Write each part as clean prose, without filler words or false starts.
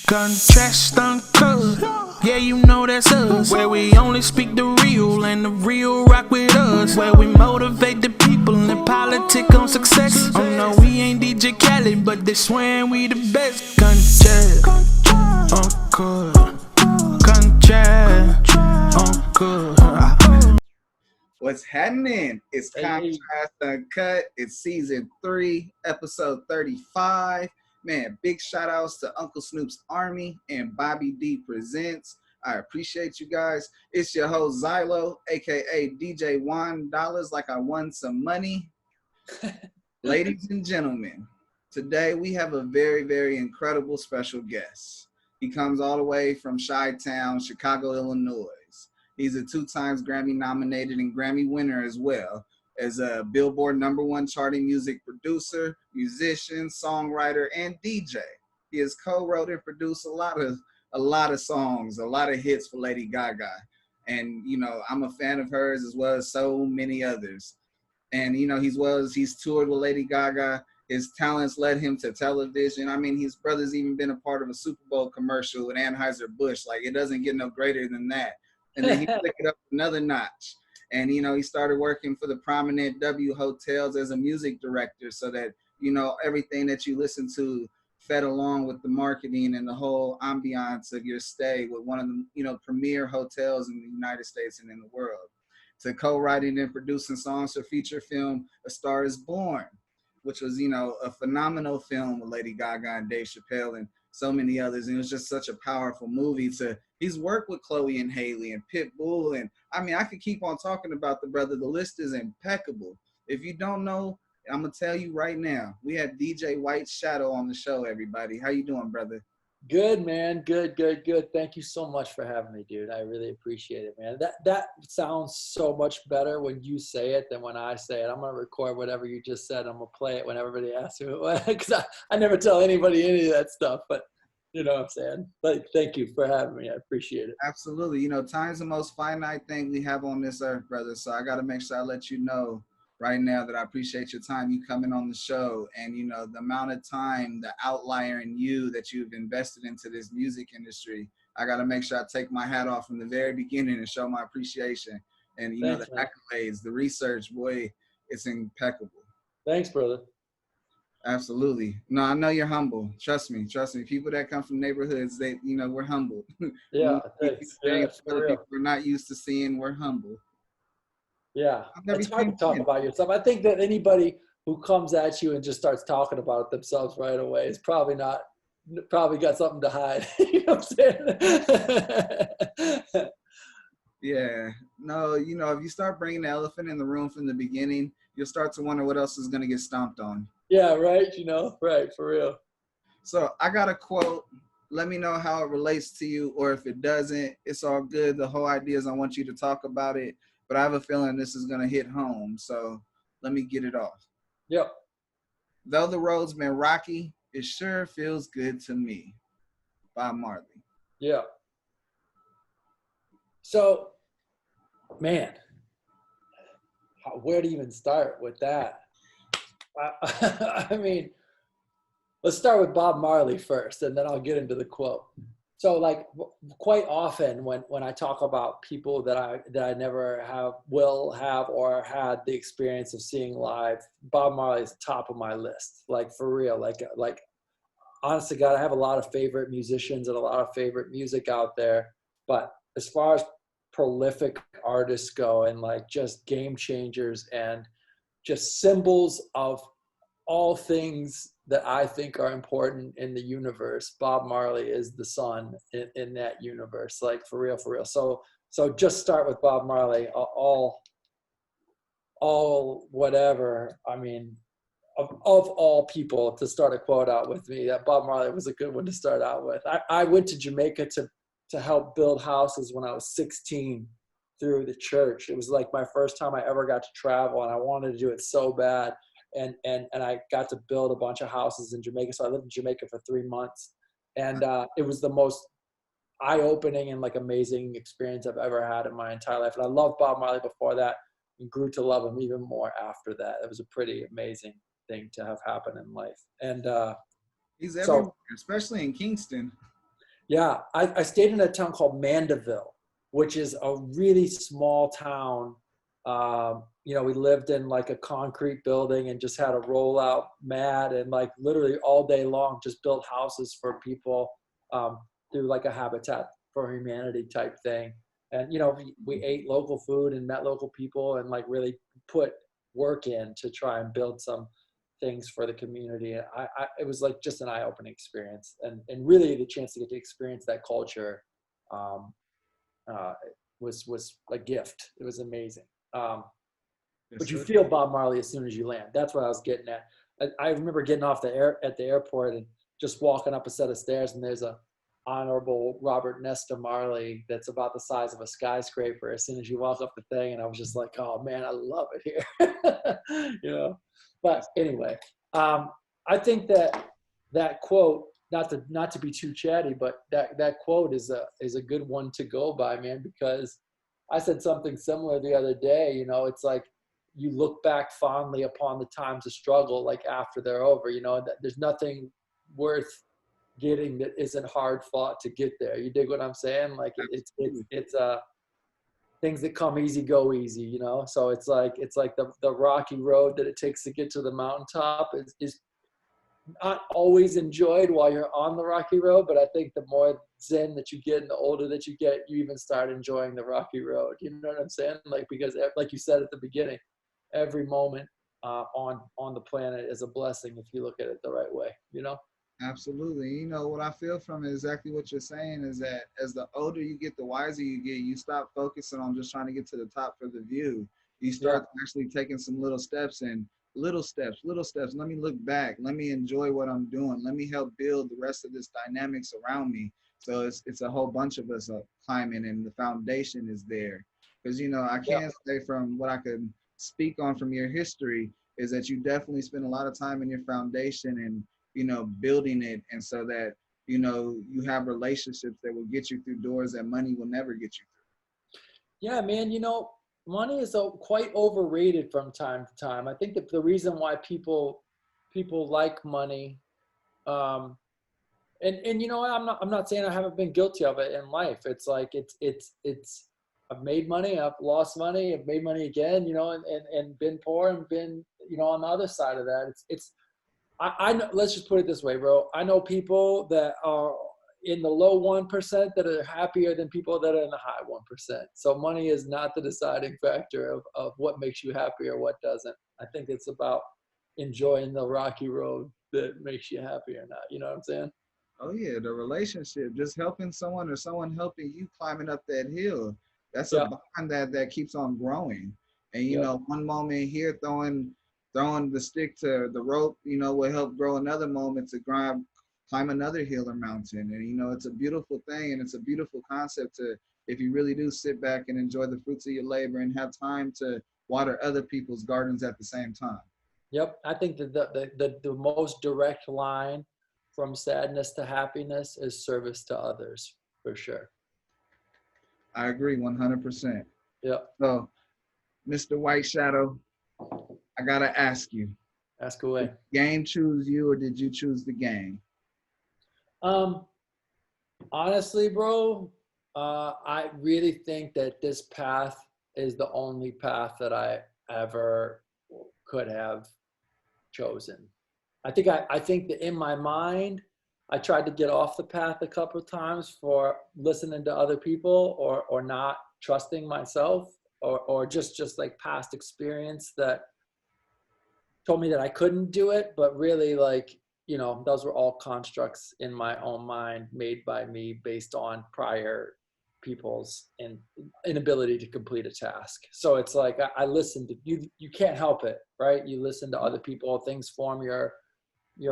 Contrast uncut, yeah, you know that's us. Where we only speak the real and the real rock with us. Where we motivate the people and politic on success. Oh no, we ain't DJ Khaled, but they swearing we the best. Contrast uncut, contrast uncut. What's happening? It's Contrast Uncut. It's season 3, episode 35. Man, big shout outs to Uncle Snoop's Army and Bobby D Presents. I appreciate you guys. It's your host Zylo, aka DJ $1, like I won some money. Ladies and gentlemen, today we have a very, very incredible special guest. He comes all the way from Chi-Town, Chicago, Illinois. He's a 2-time Grammy nominated and Grammy winner as well as a Billboard #1 charting music producer, musician, songwriter, and DJ. He has co-wrote and produced a lot of songs, a lot of hits for Lady Gaga. And, you know, I'm a fan of hers as well as so many others. And, you know, he's toured with Lady Gaga. His talents led him to television. I mean, his brother's even been a part of a Super Bowl commercial with Anheuser-Busch. Like, it doesn't get no greater than that. And then he took it up another notch. And, you know, he started working for the prominent W hotels as a music director so that, you know, everything that you listen to fed along with the marketing and the whole ambiance of your stay with one of the, you know, premier hotels in the United States and in the world. To co-writing and producing songs for feature film A Star Is Born, which was, you know, a phenomenal film with Lady Gaga and Dave Chappelle and so many others. And it was just such a powerful movie. He's worked with Chloe and Haley and Pitbull. And I mean, I could keep on talking about the brother. The list is impeccable. If you don't know, I'm going to tell you right now, we have DJ White Shadow on the show, everybody. How you doing, brother? Good, man. Good. Thank you so much for having me, dude. I really appreciate it, man. That sounds so much better when you say it than when I say it. I'm going to record whatever you just said. I'm going to play it when everybody asks me, because I never tell anybody any of that stuff, but you know what I'm saying? But thank you for having me. I appreciate it. Absolutely. You know, time's the most finite thing we have on this earth, brother. So I got to make sure I let you know right now that I appreciate your time, you coming on the show, and, you know, the amount of time, the outlier in you that you've invested into this music industry. I got to make sure I take my hat off from the very beginning and show my appreciation. And, you know, the accolades, the research, boy, it's impeccable. Thanks, brother. Absolutely. No, I know you're humble. Trust me. People that come from neighborhoods, they, you know, we're humble. Yeah, thanks. Yeah, other people are not used to seeing, we're humble. Yeah, it's hard to talk about yourself. I think that anybody who comes at you and just starts talking about themselves right away is probably got something to hide. You know what I'm saying? Yeah. No, you know, if you start bringing the elephant in the room from the beginning, you'll start to wonder what else is going to get stomped on. Yeah, right. You know, right. For real. So I got a quote. Let me know how it relates to you, or if it doesn't, it's all good. The whole idea is I want you to talk about it. But I have a feeling this is going to hit home, so let me get it off. Yep. Though the road's been rocky, it sure feels good to me. Bob Marley. Yeah. So, man, where to even start with that? I mean, let's start with Bob Marley first, and then I'll get into the quote. So, like, quite often when I talk about people that I never will have or had the experience of seeing live, Bob Marley is top of my list. Like, for real. Like, honest to God, I have a lot of favorite musicians and a lot of favorite music out there. But as far as prolific artists go and like just game changers and just symbols of all things that I think are important in the universe, Bob Marley is the sun in that universe, like for real. So just start with Bob Marley, all whatever. I mean, of all people to start a quote out with me, that Bob Marley was a good one to start out with. I went to Jamaica to help build houses when I was 16 through the church. It was like my first time I ever got to travel, and I wanted to do it so bad. And I got to build a bunch of houses in Jamaica. So I lived in Jamaica for 3 months. And it was the most eye-opening and like amazing experience I've ever had in my entire life. And I loved Bob Marley before that and grew to love him even more after that. It was a pretty amazing thing to have happen in life. And he's everywhere, especially in Kingston. Yeah, I stayed in a town called Mandeville, which is a really small town. You know, we lived in like a concrete building and just had a rollout mat and like literally all day long just built houses for people through like a Habitat for Humanity type thing. And, you know, we ate local food and met local people and like really put work in to try and build some things for the community. And it was like just an eye-opening experience, and really the chance to get to experience that culture was a gift. It was amazing. But you feel Bob Marley as soon as you land. That's what I was getting at. I remember getting off at the airport and just walking up a set of stairs, and there's a Honorable Robert Nesta Marley that's about the size of a skyscraper as soon as you walk up the thing, and I was just like, oh man, I love it here. You know. But anyway, I think that quote, not to be too chatty, but that quote is a good one to go by, man, because I said something similar the other day. You know, it's like you look back fondly upon the times of struggle, like after they're over. You know, there's nothing worth getting that isn't hard fought to get there. You dig what I'm saying? Like it's things that come easy go easy, you know? So it's like the rocky road that it takes to get to the mountaintop is not always enjoyed while you're on the rocky road, but I think the more zen that you get and the older that you get, you even start enjoying the rocky road. You know what I'm saying? Like, because like you said at the beginning, every moment on the planet is a blessing if you look at it the right way, you know? Absolutely. You know, what I feel from it, exactly what you're saying, is that as the older you get, the wiser you get. You stop focusing on just trying to get to the top for the view. You start actually taking some little steps, and little steps. Let me look back. Let me enjoy what I'm doing. Let me help build the rest of this dynamics around me. So it's a whole bunch of us climbing, and the foundation is there. Because, you know, I can say from what I could speak on from your history is that you definitely spend a lot of time in your foundation and, you know, building it, and so that, you know, you have relationships that will get you through doors that money will never get you through. Yeah, man, you know, money is quite overrated from time to time. I think that the reason why people like money, and you know, I'm not saying I haven't been guilty of it in life. It's like it's I've made money, I've lost money, I've made money again, you know, and been poor and been, you know, on the other side of that. I know, let's just put it this way, bro. I know people that are in the low 1% that are happier than people that are in the high 1%. So money is not the deciding factor of what makes you happy or what doesn't. I think it's about enjoying the rocky road that makes you happy or not. You know what I'm saying? Oh yeah, the relationship, just helping someone or someone helping you climbing up that hill. That's a bond that keeps on growing. And, you know, one moment here throwing the stick to the rope, you know, will help grow another moment to climb another hill or mountain. And, you know, it's a beautiful thing, and it's a beautiful concept to, if you really do sit back and enjoy the fruits of your labor and have time to water other people's gardens at the same time. Yep. I think that the most direct line from sadness to happiness is service to others, for sure. I agree 100%. Yeah. So, Mr. White Shadow, I gotta ask you. Ask away. Did the game choose you, or did you choose the game? Honestly, bro, I really think that this path is the only path that I ever could have chosen. I think that in my mind, I tried to get off the path a couple of times for listening to other people or not trusting myself or just like past experience that told me that I couldn't do it. But really, like, you know, those were all constructs in my own mind made by me based on prior people's inability to complete a task. So it's like I listened to you. You can't help it, right? You listen to other people, things form your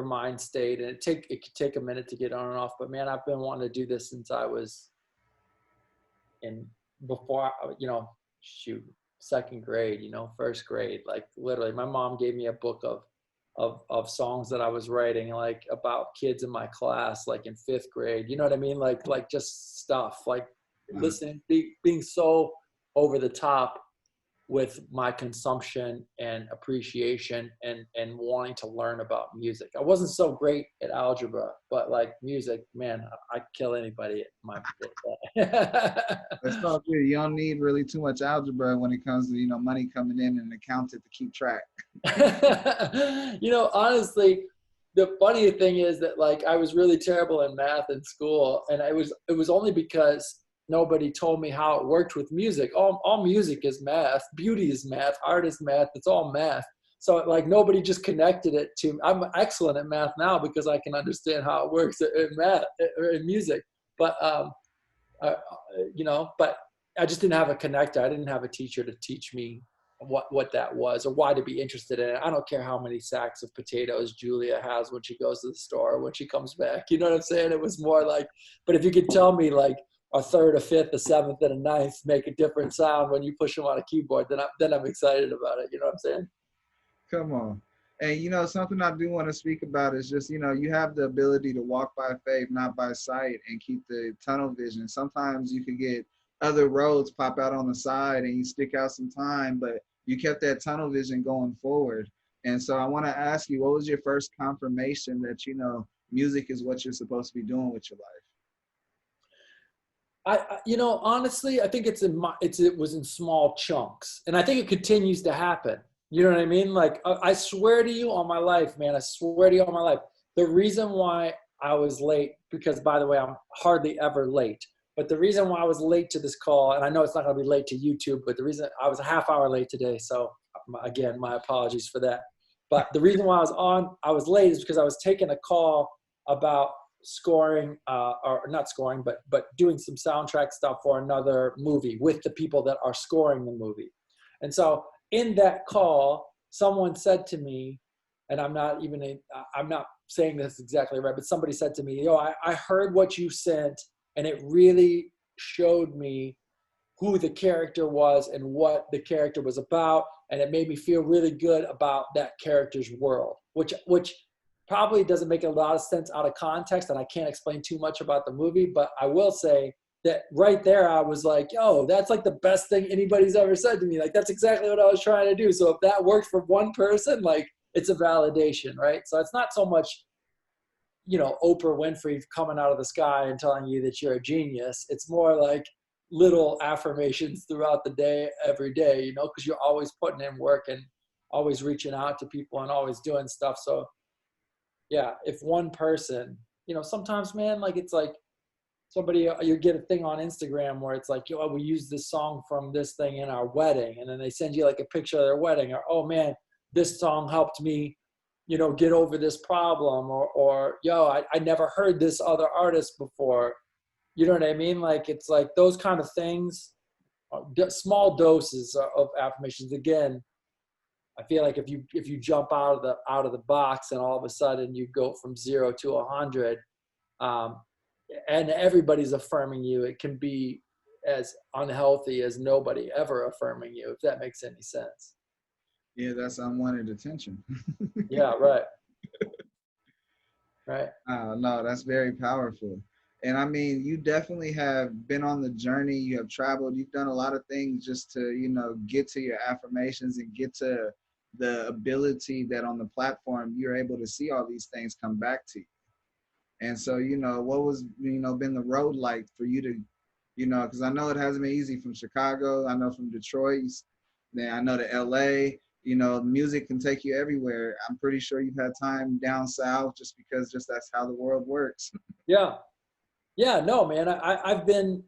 mind state, and it could take a minute to get on and off. But man, I've been wanting to do this since I was second grade, you know, first grade. Like literally, my mom gave me a book of songs that I was writing, like about kids in my class, like in fifth grade. You know what I mean? Like just stuff like listening, being so over the top with my consumption and appreciation and wanting to learn about music. I wasn't so great at algebra, but like music, man, I'd kill anybody at my That's all good. You don't need really too much algebra when it comes to, you know, money coming in and an accountant to keep track. You know, honestly, the funny thing is that like I was really terrible in math in school, and it was only because nobody told me how it worked with music. All music is math, beauty is math, art is math, it's all math. So like nobody just connected it to, I'm excellent at math now because I can understand how it works in math, in music. But, you know, but I just didn't have a connector. I didn't have a teacher to teach me what that was or why to be interested in it. I don't care how many sacks of potatoes Julia has when she goes to the store, when she comes back. You know what I'm saying? It was more like, but if you could tell me like a third, a fifth, a seventh, and a ninth make a different sound when you push them on a keyboard, then I'm excited about it. You know what I'm saying? Come on. And, you know, something I do want to speak about is just, you know, you have the ability to walk by faith, not by sight, and keep the tunnel vision. Sometimes you could get other roads pop out on the side and you stick out some time, but you kept that tunnel vision going forward. And so I want to ask you, what was your first confirmation that, you know, music is what you're supposed to be doing with your life? You know, honestly, I think it was in small chunks, and I think it continues to happen. You know what I mean? Like, I swear to you on my life, man, I swear to you on my life, the reason why I was late, because by the way, I'm hardly ever late, but the reason why I was late to this call, and I know it's not going to be late to YouTube, but the reason I was a half hour late today. So again, my apologies for that. But the reason why I was late is because I was taking a call about scoring, or not scoring, but doing some soundtrack stuff for another movie with the people that are scoring the movie. And so in that call, someone said to me, and I'm not saying this exactly right, but somebody said to me, yo, I heard what you sent, and it really showed me who the character was and what the character was about, and it made me feel really good about that character's world, which probably doesn't make a lot of sense out of context, and I can't explain too much about the movie, but I will say that right there, I was like, yo, that's like the best thing anybody's ever said to me. Like, that's exactly what I was trying to do. So if that worked for one person, like, it's a validation, right? So it's not so much, you know, Oprah Winfrey coming out of the sky and telling you that you're a genius. It's more like little affirmations throughout the day, every day, you know, because you're always putting in work and always reaching out to people and always doing stuff. So yeah, if one person, you know, sometimes, man, like, it's like somebody, you get a thing on Instagram where it's like, yo, we use this song from this thing in our wedding. And then they send you like a picture of their wedding, or, oh man, this song helped me, you know, get over this problem, or yo, I never heard this other artist before. You know what I mean? Like, it's like those kind of things, small doses of affirmations. Again, I feel like if you jump out of the box and all of a sudden you go from 0 to 100, and everybody's affirming you, it can be as unhealthy as nobody ever affirming you, if that makes any sense. Yeah, that's unwanted attention. Yeah, right. Right. No, that's very powerful. And I mean, you definitely have been on the journey. You have traveled. You've done a lot of things just to, you know, get to your affirmations and get to the ability that on the platform you're able to see all these things come back to you. And so, you know, what was, you know, been the road like for you to, you know, because I know it hasn't been easy from Chicago. I know from Detroit. Then I know to LA. You know, music can take you everywhere. I'm pretty sure you've had time down south just because that's how the world works. Yeah. Yeah, no, man, I've been,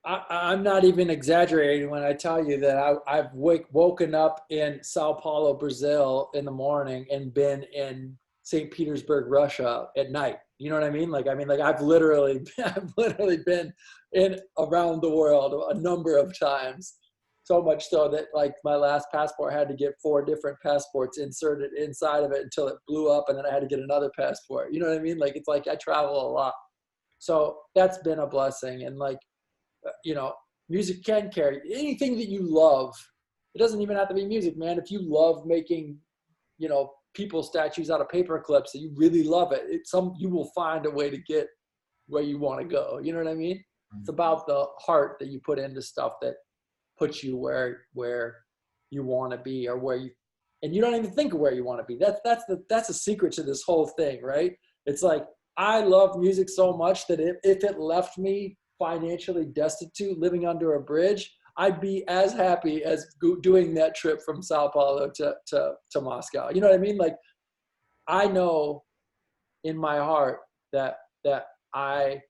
I'm not even exaggerating when I tell you that I've woken up in Sao Paulo, Brazil in the morning and been in St. Petersburg, Russia at night. You know what I mean? Like, I've literally been in around the world a number of times. So much so that like my last passport had to get 4 different passports inserted inside of it until it blew up, and then I had to get another passport. You know what I mean? Like, it's like I travel a lot. So that's been a blessing. And like, you know, music can carry anything that you love. It doesn't even have to be music, man. If you love making, you know, people statues out of paper clips, that you really love it, you will find a way to get where you want to go. You know what I mean? It's about the heart that you put into stuff that puts you where you want to be, or where you, and you don't even think of where you want to be. That's a secret to this whole thing, right? It's like, I love music so much that if it left me financially destitute, living under a bridge, I'd be as happy as doing that trip from Sao Paulo to Moscow. You know what I mean? Like, I know in my heart that I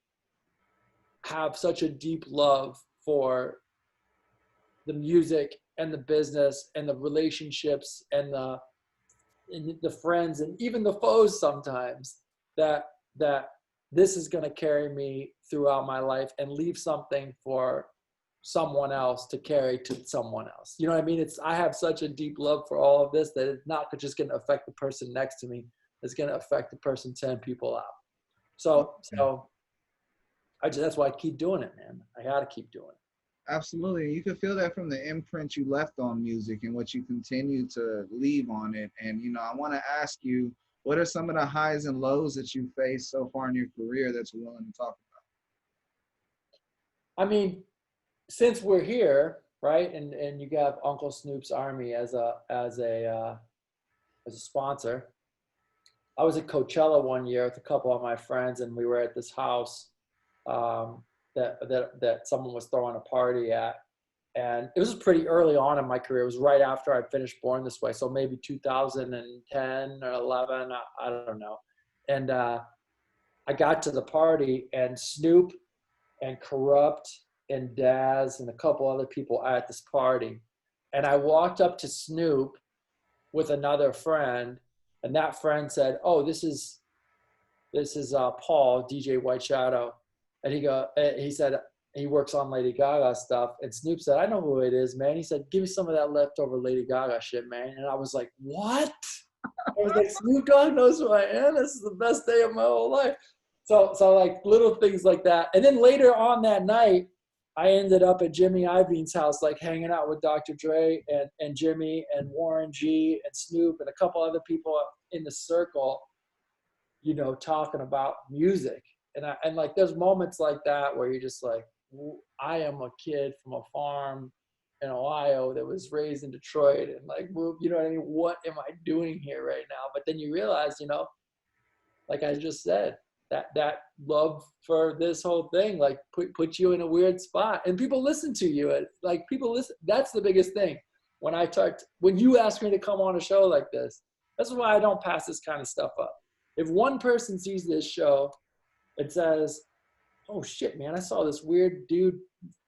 have such a deep love for the music and the business and the relationships and the friends and even the foes sometimes, that this is going to carry me throughout my life and leave something for someone else to carry to someone else. You know what I mean? I have such a deep love for all of this that it's not just going to affect the person next to me. It's going to affect the person 10 people out. So that's why I keep doing it, man. I got to keep doing it. Absolutely. You can feel that from the imprint you left on music and what you continue to leave on it. And, I want to ask you, what are some of the highs and lows that you faced so far in your career that you're willing to talk about? I mean, since we're here, right, and you got Uncle Snoop's Army as a sponsor. I was at Coachella one year with a couple of my friends, and we were at this house that someone was throwing a party at, and it was pretty early on in my career. It was right after I finished Born This Way, so maybe 2010 or 11, I don't know. And I got to the party, and Snoop and Corrupt and Daz and a couple other people at this party, and I walked up to Snoop with another friend, and that friend said, "Oh, this is Paul, DJ White Shadow," and he said he works on Lady Gaga stuff. And Snoop said, "I know who it is, man." He said, "Give me some of that leftover Lady Gaga shit, man." And I was like, "What?" I was like, "Snoop Dogg knows who I am. This is the best day of my whole life." So like little things like that. And then later on that night, I ended up at Jimmy Iovine's house, like hanging out with Dr. Dre and Jimmy and Warren G and Snoop and a couple other people in the circle, talking about music. And like, there's moments like that where you're just like, I am a kid from a farm in Ohio that was raised in Detroit and like moved, you know what I mean? What am I doing here right now? But then you realize, like I just said, that love for this whole thing, like put you in a weird spot, and people listen to you. Like people listen. That's the biggest thing. When you ask me to come on a show like this, that's why I don't pass this kind of stuff up. If one person sees this show and says, "Oh shit, man, I saw this weird dude,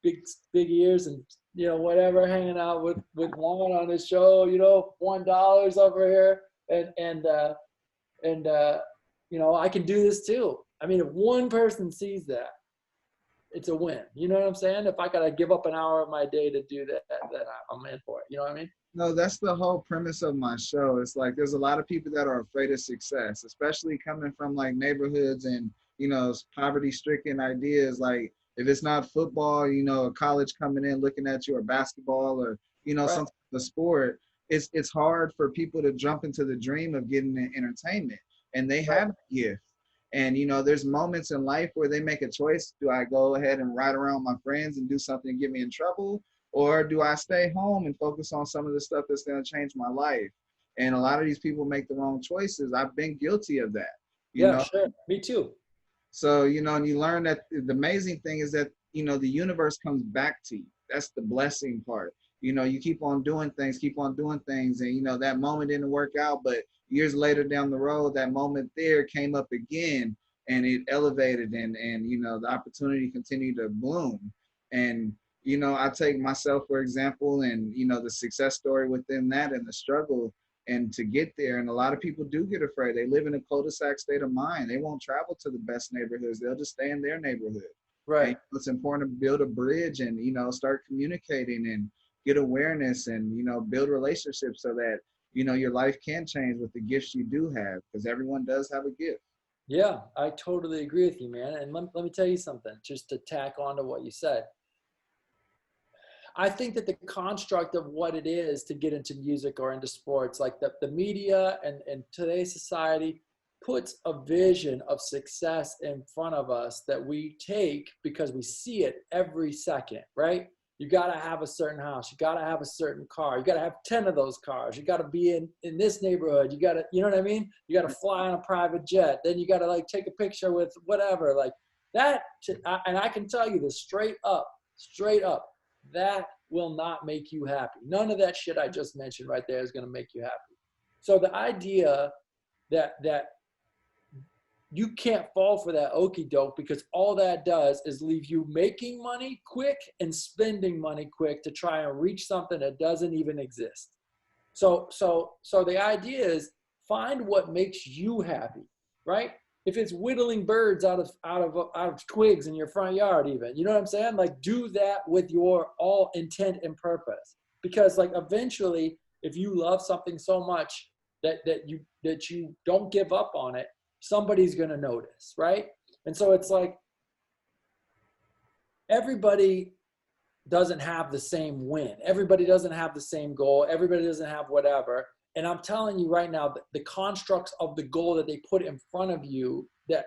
big ears and whatever, hanging out with Juan on his show, $1 over here, and I can do this too." I mean, if one person sees that, it's a win. You know what I'm saying? If I got to give up an hour of my day to do that, then I'm in for it. You know what I mean? No, that's the whole premise of my show. It's like there's a lot of people that are afraid of success, especially coming from like neighborhoods and, poverty-stricken ideas. Like if it's not football, a college coming in looking at you, or basketball, or, Right. some type of sport, it's hard for people to jump into the dream of getting an entertainment. And they have a gift. And, there's moments in life where they make a choice. Do I go ahead and ride around with my friends and do something to get me in trouble? Or do I stay home and focus on some of the stuff that's going to change my life? And a lot of these people make the wrong choices. I've been guilty of that. Sure. Me too. So, and you learn that the amazing thing is that, the universe comes back to you. That's the blessing part. You keep on doing things. And, that moment didn't work out, but years later down the road, that moment there came up again, and it elevated and the opportunity continued to bloom. And, I take myself, for example, and, the success story within that and the struggle and to get there. And a lot of people do get afraid. They live in a cul-de-sac state of mind. They won't travel to the best neighborhoods. They'll just stay in their neighborhood. Right. And it's important to build a bridge and, start communicating and get awareness and, build relationships so that, your life can change with the gifts you do have, because everyone does have a gift. Yeah, I totally agree with you, man. And let me tell you something, just to tack on to what you said. I think that the construct of what it is to get into music or into sports, like the media and today's society puts a vision of success in front of us that we take because we see it every second, right? You got to have a certain house. You got to have a certain car. You got to have 10 of those cars. You got to be in this neighborhood. You got to, you know what I mean? You got to fly on a private jet. Then you got to like take a picture with whatever like that. And I can tell you this straight up, that will not make you happy. None of that shit I just mentioned right there is going to make you happy. So the idea that you can't fall for that okie doke, because all that does is leave you making money quick and spending money quick to try and reach something that doesn't even exist. So the idea is find what makes you happy, right? If it's whittling birds out of twigs in your front yard, even, you know what I'm saying? Like, do that with your all intent and purpose, because like eventually, if you love something so much that you don't give up on it, somebody's going to notice, right? And so it's like everybody doesn't have the same win. Everybody doesn't have the same goal. Everybody doesn't have whatever. And I'm telling you right now that the constructs of the goal that they put in front of you that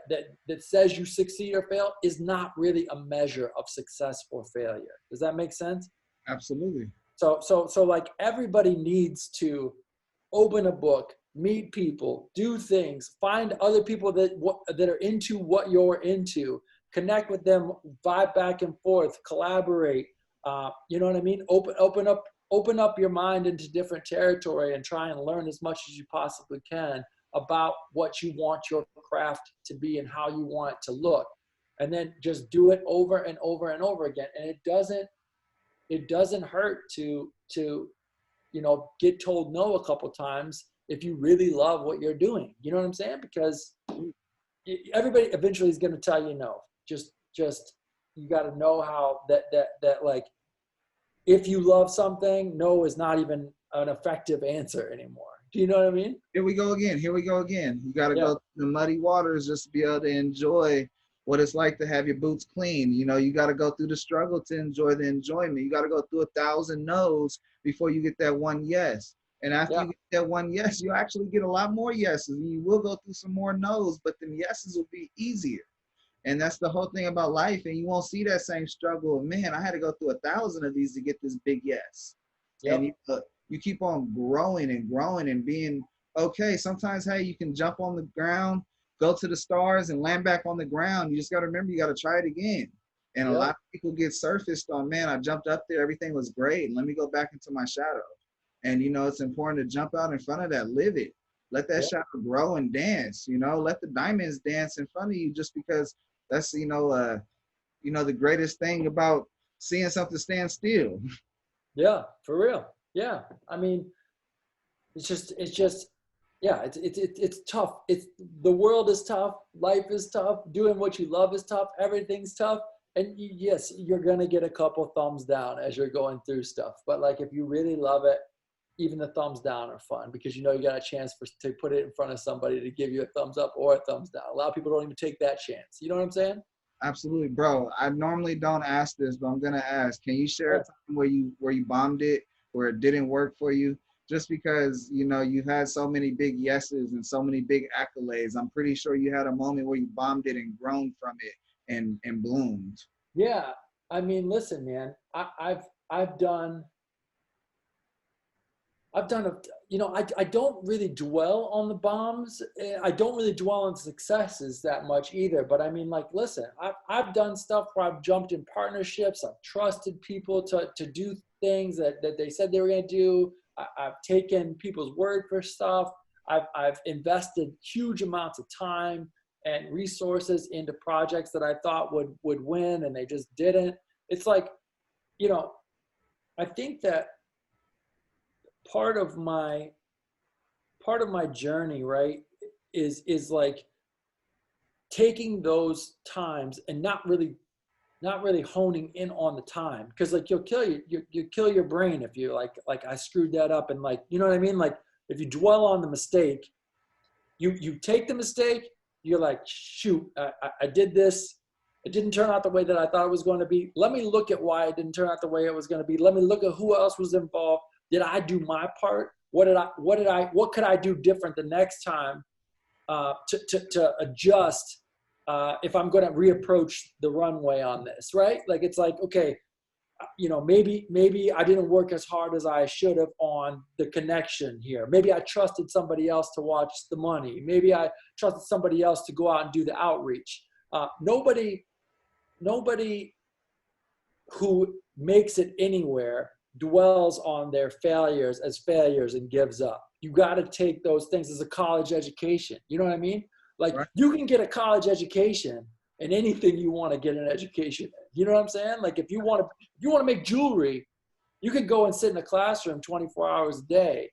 says you succeed or fail is not really a measure of success or failure. Does that make sense? Absolutely. So like everybody needs to open a book, meet people, do things, find other people that are into what you're into, connect with them, vibe back and forth, collaborate. You know what I mean? Open up your mind into different territory and try and learn as much as you possibly can about what you want your craft to be and how you want it to look. And then just do it over and over and over again. And it doesn't hurt to get told no a couple times if you really love what you're doing. You know what I'm saying? Because everybody eventually is going to tell you no. Just you got to know how that like, if you love something, no is not even an effective answer anymore. Do you know what I mean? Here we go again. You got to go through the muddy waters just to be able to enjoy what it's like to have your boots clean. You know, you got to go through the struggle to enjoy the enjoyment. You got to go through 1,000 no's before you get that one yes. And after you get that one yes, you actually get a lot more yeses. And you will go through some more no's, but then yeses will be easier. And that's the whole thing about life. And you won't see that same struggle. Man, I had to go through 1,000 of these to get this big yes. Yep. And you keep on growing and being okay. Sometimes, hey, you can jump on the ground, go to the stars and land back on the ground. You just got to remember, you got to try it again. And a lot of people get surfaced on, man, I jumped up there, everything was great, and let me go back into my shadow. And, you know, it's important to jump out in front of that, live it. Let that shadow grow and dance, you know, let the diamonds dance in front of you, just because that's, the greatest thing about seeing something stand still. Yeah, for real. Yeah. I mean, it's just, yeah, it's tough. The world is tough. Life is tough. Doing what you love is tough. Everything's tough. And yes, you're going to get a couple thumbs down as you're going through stuff. But like, if you really love it, even the thumbs down are fun, because you know you got a chance to put it in front of somebody to give you a thumbs up or a thumbs down. A lot of people don't even take that chance. You know what I'm saying? Absolutely, bro. I normally don't ask this, but I'm gonna ask. Can you share a time where you bombed it, where it didn't work for you? Just because, you know, you've had so many big yeses and so many big accolades. I'm pretty sure you had a moment where you bombed it and grown from it and bloomed. Yeah. I mean, listen, man, I've done I don't really dwell on the bombs. I don't really dwell on successes that much either. But I mean, like, listen, I've done stuff where I've jumped in partnerships. I've trusted people to do things that they said they were going to do. I've taken people's word for stuff. I've invested huge amounts of time and resources into projects that I thought would win, and they just didn't. It's like, you know, I think that part of my journey, right, is like taking those times and not really honing in on the time, because like you kill your brain if you like I screwed that up, and like, you know what I mean? Like, if you dwell on the mistake, you take the mistake, you're like, shoot, I did this. It didn't turn out the way that I thought it was going to be. Let me look at why it didn't turn out the way it was going to be. Let me look at who else was involved. Did I do my part? What could I do different the next time to adjust if I'm going to reapproach the runway on this, right? Like, it's like, okay, maybe I didn't work as hard as I should have on the connection here. Maybe I trusted somebody else to watch the money. Maybe I trusted somebody else to go out and do the outreach. Nobody who makes it anywhere dwells on their failures as failures and gives up. You got to take those things as a college education. You know what I mean? Like, right. You can get a college education in anything you want to get an education in. You know what I'm saying? Like, if you want to make jewelry, you can go and sit in a classroom 24 hours a day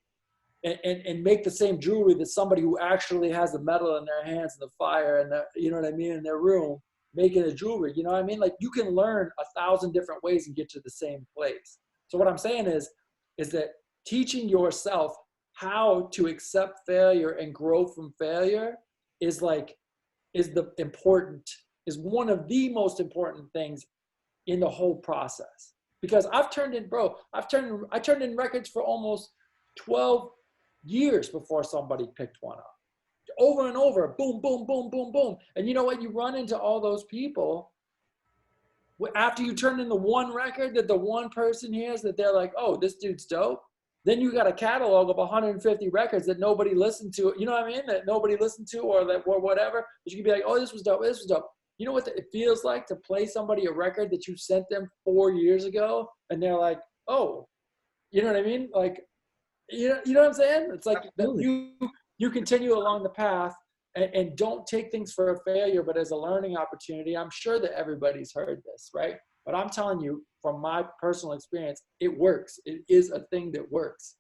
and make the same jewelry that somebody who actually has the metal in their hands and the fire and you know what I mean, in their room, making a jewelry. You know what I mean? Like, you can learn 1,000 different ways and get to the same place. So what I'm saying is that teaching yourself how to accept failure and grow from failure is one of the most important things in the whole process. Because I turned in records for almost 12 years before somebody picked one up. Over and over, boom, boom, boom, boom, boom. And you know what? You run into all those people after you turn in the one record that the one person hears that they're like, oh, this dude's dope. Then you got a catalog of 150 records that nobody listened to, you know what I mean? That nobody listened to or whatever. But you can be like, oh, this was dope, this was dope. You know what it feels like to play somebody a record that you sent them 4 years ago and they're like, oh, you know what I mean? Like, you know what I'm saying? It's like that you continue along the path and don't take things for a failure, but as a learning opportunity. I'm sure that everybody's heard this, right? But I'm telling you, from my personal experience, it works. It is a thing that works.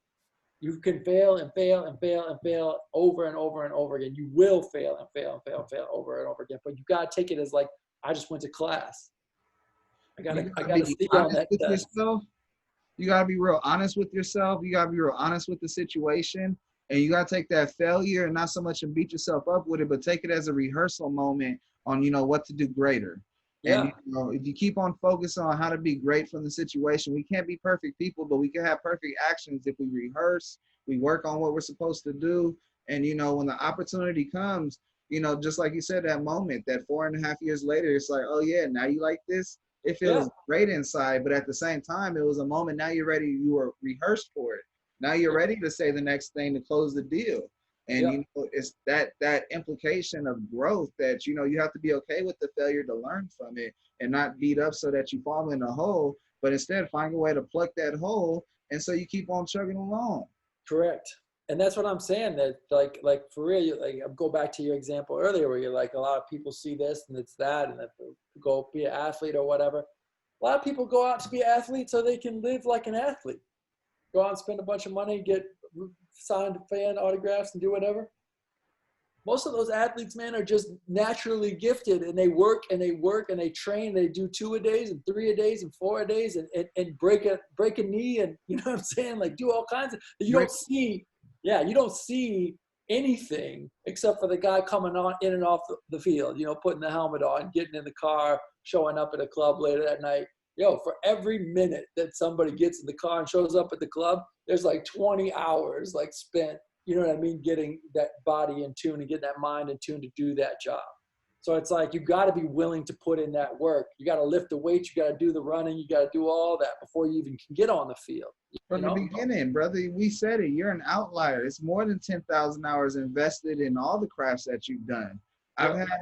You can fail and fail and fail and fail over and over and over again. You will fail and fail and fail and fail over and over again. But you gotta take it as like, I just went to class. I gotta see on that test. You gotta be real honest with yourself. You gotta be real honest with the situation. And you gotta take that failure and not so much and beat yourself up with it, but take it as a rehearsal moment on, what to do greater. Yeah. And if you keep on focusing on how to be great from the situation, we can't be perfect people, but we can have perfect actions if we rehearse, we work on what we're supposed to do. And when the opportunity comes, just like you said, that moment, that 4.5 years later, it's like, oh yeah, now you like this. It feels great inside, but at the same time, it was a moment. Now you're ready. You were rehearsed for it. Now you're ready to say the next thing to close the deal. And it's that implication of growth that you have to be okay with the failure to learn from it and not beat up so that you fall in a hole, but instead find a way to plug that hole, and so you keep on chugging along. Correct. And that's what I'm saying, that like for real, like go back to your example earlier where you're like, a lot of people see this and it's that, and go be an athlete or whatever. A lot of people go out to be athletes so they can live like an athlete. Go out and spend a bunch of money, get signed fan autographs and do whatever. Most of those athletes, man, are just naturally gifted, and they work and they work and they train. They do 2 a days and 3 a days and 4 a days and break a knee, and you know what I'm saying? Like do all kinds of, you don't see anything except for the guy coming on in and off the field, putting the helmet on, getting in the car, showing up at a club later that night. For every minute that somebody gets in the car and shows up at the club, there's like 20 hours like spent, you know what I mean, getting that body in tune and getting that mind in tune to do that job. So it's like, you got to be willing to put in that work. You got to lift the weights, you got to do the running, you got to do all that before you even can get on the field. From the beginning, brother, we said it, you're an outlier. It's more than 10,000 hours invested in all the crafts that you've done. I've had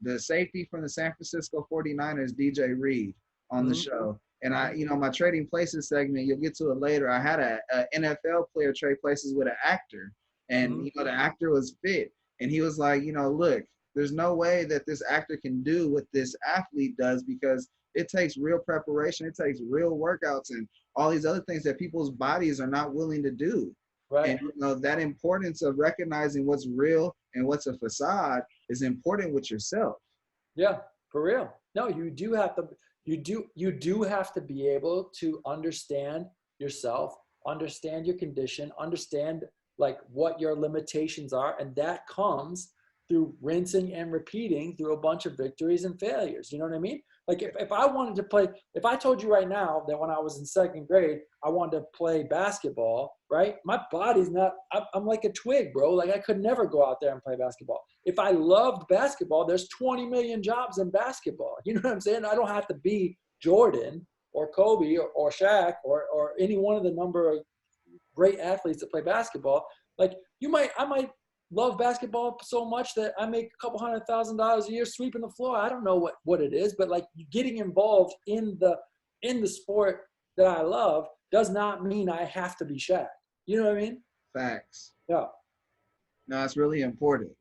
the safety from the San Francisco 49ers, DJ Reed, on the show. And my trading places segment, you'll get to it later. I had a NFL player trade places with an actor, and the actor was fit, and he was like, look, there's no way that this actor can do what this athlete does, because it takes real preparation, it takes real workouts and all these other things that people's bodies are not willing to do. Right. And that importance of recognizing what's real and what's a facade is important with yourself. Yeah, for real. No, you do have to. You do have to be able to understand yourself, understand your condition, understand like what your limitations are. And that comes through rinsing and repeating through a bunch of victories and failures. You know what I mean? Like if I wanted to play, if I told you right now that when I was in 2nd grade, I wanted to play basketball, right? My body's not, I'm like a twig, bro. Like I could never go out there and play basketball. If I loved basketball, there's 20 million jobs in basketball. You know what I'm saying? I don't have to be Jordan. or Kobe or Shaq or any one of the number of great athletes that play basketball. Like I might love basketball so much that I make a couple $100,000 a year sweeping the floor. I don't know what it is, but like getting involved in the sport that I love does not mean I have to be Shaq. You know what I mean? Facts. Yeah. No, it's really important.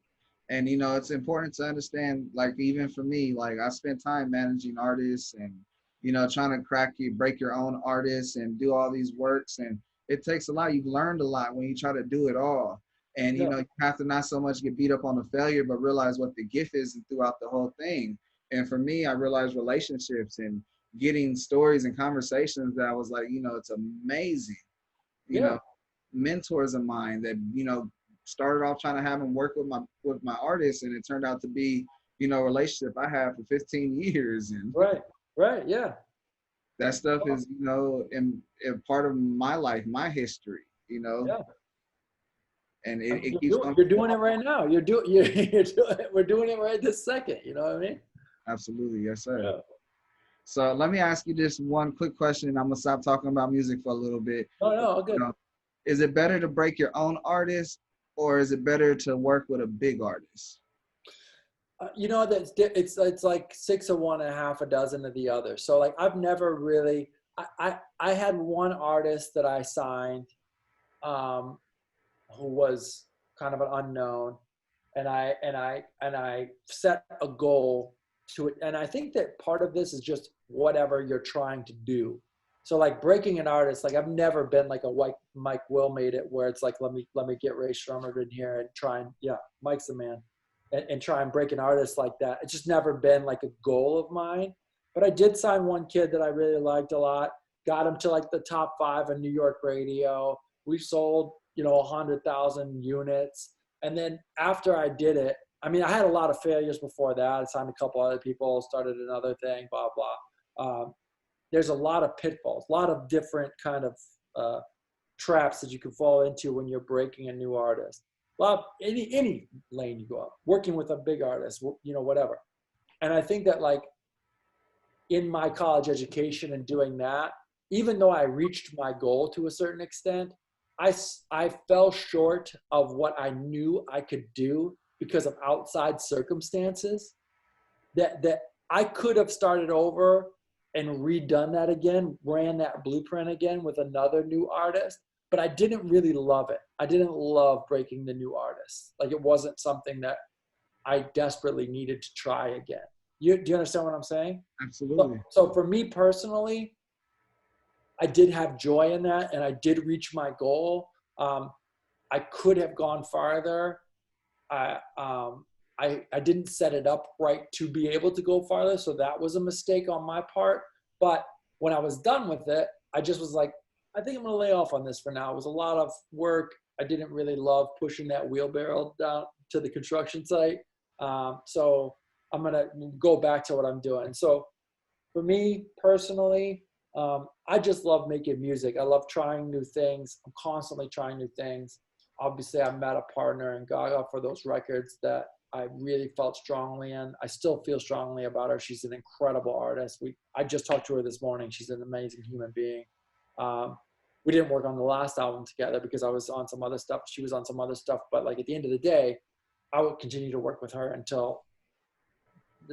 And, you know, it's important to understand, like, even for me, like, I spent time managing artists and, you know, trying to break your own artists and do all these works. And it takes a lot. You've learned a lot when you try to do it all. And, you know, you have to not so much get beat up on the failure, but realize what the gift is throughout the whole thing. And for me, I realized relationships and getting stories and conversations that I was like, you know, it's amazing. You know, mentors of mine that, you know, started off trying to have them work with my artists, and it turned out to be, you know, a relationship I had for 15 years. And right, yeah. That stuff is, you know, in part of my life, my history, you know. Yeah. And it keeps going. You're doing it right now. We're doing it right this second. You know what I mean? Absolutely, yes, sir. Yeah. So let me ask you this one quick question, and I'm gonna stop talking about music for a little bit. No, good. You know, is it better to break your own artist, or is it better to work with a big artist? You know, that it's like 6 of one and half a dozen of the other. So like I've never really. I had one artist that I signed, who was kind of an unknown, and I set a goal to it. And I think that part of this is just whatever you're trying to do. So like breaking an artist, like I've never been like a white Mike Will made it where it's like, let me get Ray Shrummer in here and try and, Mike's the man, and try and break an artist like that. It's just never been like a goal of mine. But I did sign one kid that I really liked a lot, got him to like the top 5 in New York radio. We sold, 100,000 units. And then after I did it, I mean, I had a lot of failures before that. I signed a couple other people, started another thing, blah, blah. There's a lot of pitfalls, a lot of different kind of traps that you can fall into when you're breaking a new artist. Well, any lane you go up, working with a big artist, whatever. And I think that like in my college education and doing that, even though I reached my goal to a certain extent, I fell short of what I knew I could do because of outside circumstances that I could have started over and redone that again, ran that blueprint again with another new artist, but I didn't really love it. I didn't love breaking the new artist. Like it wasn't something that I desperately needed to try again. Do you understand what I'm saying? Absolutely. So for me personally, I did have joy in that, and I did reach my goal. I could have gone farther. I didn't set it up right to be able to go farther, so that was a mistake on my part. But when I was done with it, I just was like, I think I'm going to lay off on this for now. It was a lot of work. I didn't really love pushing that wheelbarrow down to the construction site. So I'm going to go back to what I'm doing. So for me personally, I just love making music. I love trying new things. I'm constantly trying new things. Obviously, I met a partner in Gaga for those records that I really felt strongly in. I still feel strongly about her. She's an incredible artist. I just talked to her this morning. She's an amazing human being. We didn't work on the last album together because I was on some other stuff. She was on some other stuff. But like at the end of the day, I would continue to work with her until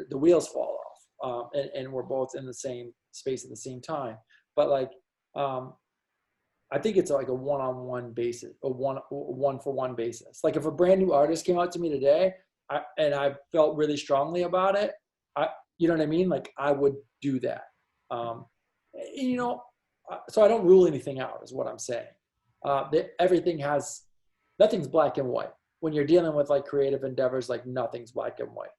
the wheels fall off. And we're both in the same space at the same time. But like, I think it's like a one-on-one basis, a one-for-one basis. Like if a brand new artist came out to me today, and I felt really strongly about it, you know what I mean? Like I would do that. So I don't rule anything out is what I'm saying. Nothing's black and white. When you're dealing with like creative endeavors, like nothing's black and white.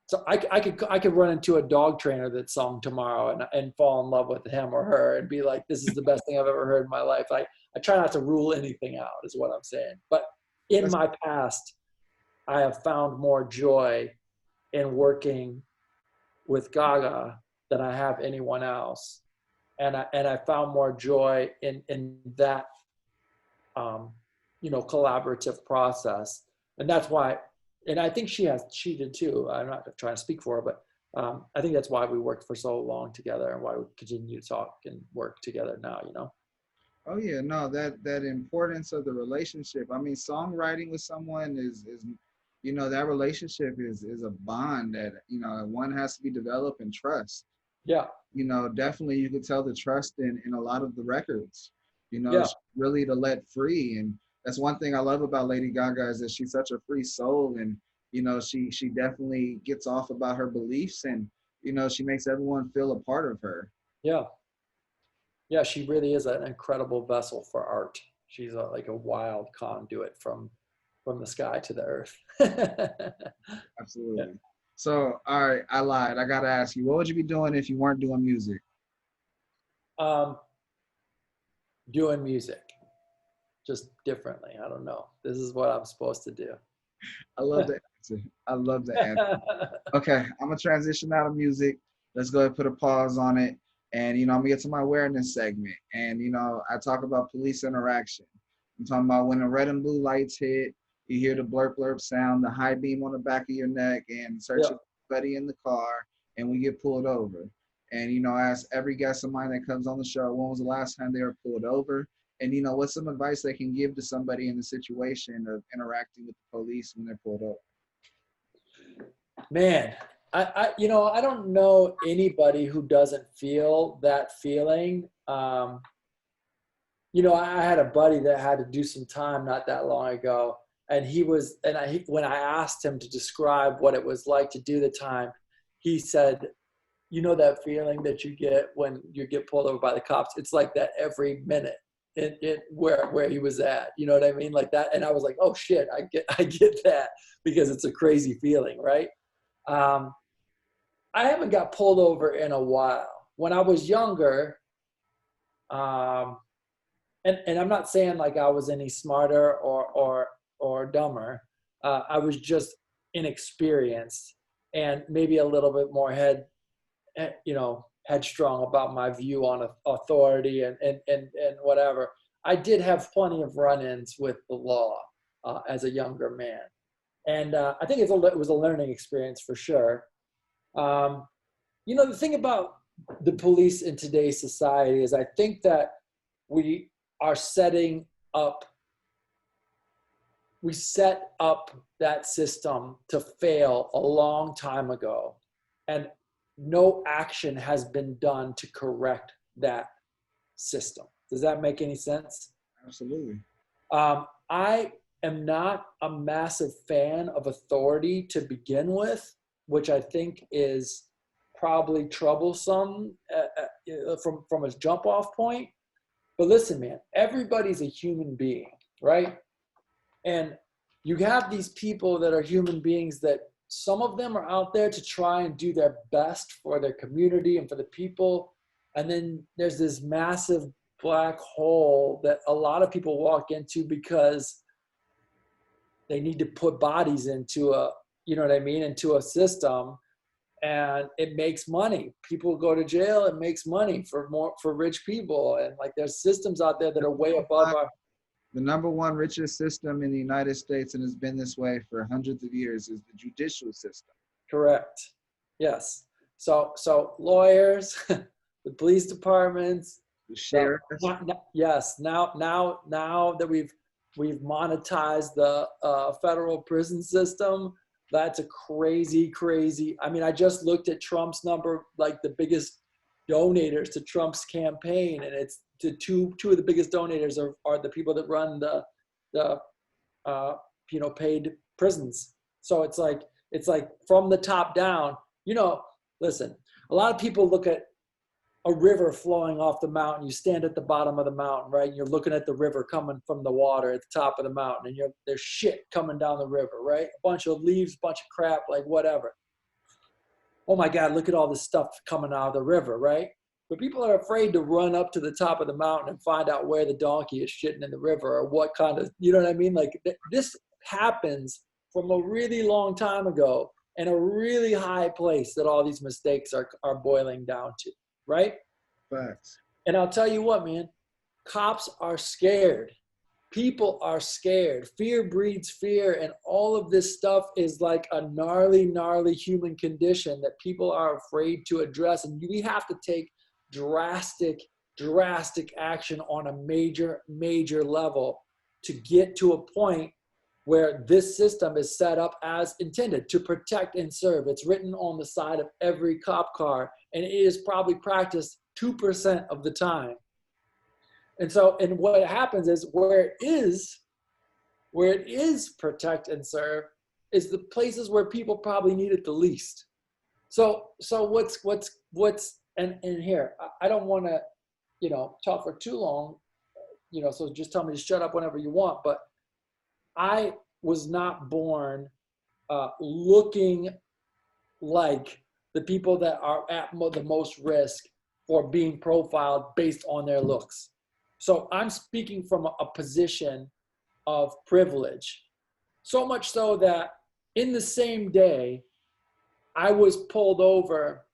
So I could run into a dog trainer that song tomorrow and fall in love with him or her and be like, this is the best thing I've ever heard in my life. I try not to rule anything out is what I'm saying. But in my past, I have found more joy in working with Gaga than I have anyone else. And I found more joy in that, collaborative process. And that's why, and I think she did too. I'm not trying to speak for her, but I think that's why we worked for so long together and why we continue to talk and work together now, you know? Oh yeah, no, that importance of the relationship. I mean, songwriting with someone is you know, that relationship is a bond that, you know, one has to be developed and trust. Yeah. You know, definitely you could tell the trust in a lot of the records. You know, Yeah. it's really to let free. And that's one thing I love about Lady Gaga is that she's such a free soul, and you know, she definitely gets off about her beliefs, and you know, she makes everyone feel a part of her. Yeah. Yeah, she really is an incredible vessel for art. She's like a wild conduit from the sky to the earth. Absolutely. Yeah. So, all right, I lied. I gotta ask you, what would you be doing if you weren't doing music? Doing music, just differently. I don't know. This is what I'm supposed to do. I love the answer. I love the answer. Okay, I'm gonna transition out of music. Let's go ahead and put a pause on it. And you know, I'm gonna get to my awareness segment. And you know, I talk about police interaction. I'm talking about when the red and blue lights hit, you hear the blurp blurp sound, the high beam on the back of your neck, and searching for everybody in the car, and we get pulled over. And you know, I ask every guest of mine that comes on the show, when was the last time they were pulled over? And you know, what's some advice they can give to somebody in the situation of interacting with the police when they're pulled over? Man, you know, I don't know anybody who doesn't feel that feeling. You know, I had a buddy that had to do some time not that long ago, and when I asked him to describe what it was like to do the time, he said, you know, that feeling that you get when you get pulled over by the cops, it's like that every minute where he was at, you know what I mean? Like that. And I was like, oh shit, I get that, because it's a crazy feeling, right? I haven't got pulled over in a while. When I was younger, and I'm not saying like I was any smarter or dumber. I was just inexperienced and maybe a little bit more headstrong about my view on authority and whatever. I did have plenty of run-ins with the law as a younger man. And I think it was a learning experience for sure. You know, the thing about the police in today's society is I think that we set up that system to fail a long time ago, and no action has been done to correct that system. Does that make any sense? Absolutely. I am not a massive fan of authority to begin with, which I think is probably troublesome from a jump off point. But listen, man, everybody's a human being, right? And you have these people that are human beings that some of them are out there to try and do their best for their community and for the people. And then there's this massive black hole that a lot of people walk into because they need to put bodies into into a system, and it makes money. People go to jail, it makes money for rich people. And like there's systems out there that are way above the number one richest system in the United States, and has been this way for hundreds of years, is the judicial system. Correct. Yes. So lawyers, the police departments, the sheriff. Yes. Now that we've monetized the federal prison system, that's a crazy. I mean, I just looked at Trump's number, like the biggest donators to Trump's campaign, and it's the two of the biggest donators are the people that run the paid prisons. So it's like from the top down. You know, listen, a lot of people look at a river flowing off the mountain. You stand at the bottom of the mountain, right? And you're looking at the river coming from the water at the top of the mountain, and there's shit coming down the river, right? A bunch of leaves, bunch of crap, like whatever. Oh my God, look at all this stuff coming out of the river, right? But people are afraid to run up to the top of the mountain and find out where the donkey is shitting in the river, or what kind of, you know what I mean? Like this happens from a really long time ago in a really high place that all these mistakes are boiling down to, right? Facts. And I'll tell you what, man, cops are scared. people are scared. Fear breeds fear, and all of this stuff is like a gnarly, gnarly human condition that people are afraid to address. And we have to take drastic action on a major, major level to get to a point where this system is set up as intended to protect and serve. It's written on the side of every cop car, and it is probably practiced 2% of the time. And so, and what happens is where it is protect and serve is the places where people probably need it the least. So what's and here, I don't want to, talk for too long, so just tell me to shut up whenever you want, but I was not born looking like the people that are at the most risk for being profiled based on their looks. So I'm speaking from a position of privilege, so much so that in the same day, I was pulled over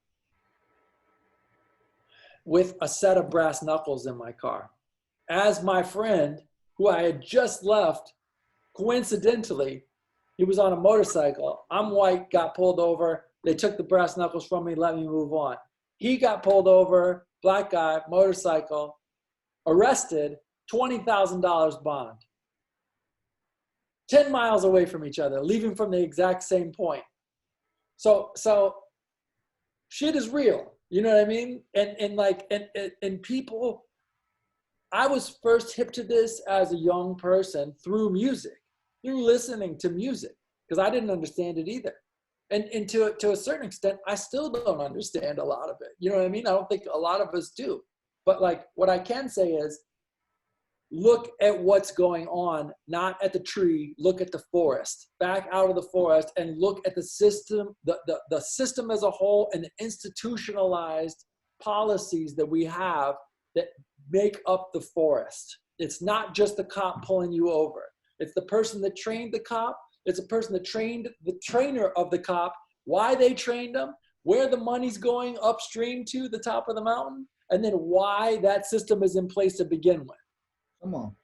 with a set of brass knuckles in my car. As my friend, who I had just left, coincidentally, he was on a motorcycle. I'm white, got pulled over. They took the brass knuckles from me, let me move on. He got pulled over, black guy, motorcycle, arrested, $20,000 bond. 10 miles away from each other, leaving from the exact same point. So shit is real. You know what I mean? And people, I was first hip to this as a young person through music, through listening to music, because I didn't understand it either. And to a certain extent, I still don't understand a lot of it. You know what I mean? I don't think a lot of us do. But like what I can say is, look at what's going on, not at the tree, look at the forest, back out of the forest and look at the system, the system as a whole and the institutionalized policies that we have that make up the forest. It's not just the cop pulling you over. It's the person that trained the cop. It's a person that trained the trainer of the cop, why they trained them, where the money's going upstream to the top of the mountain, and then why that system is in place to begin with. Come on.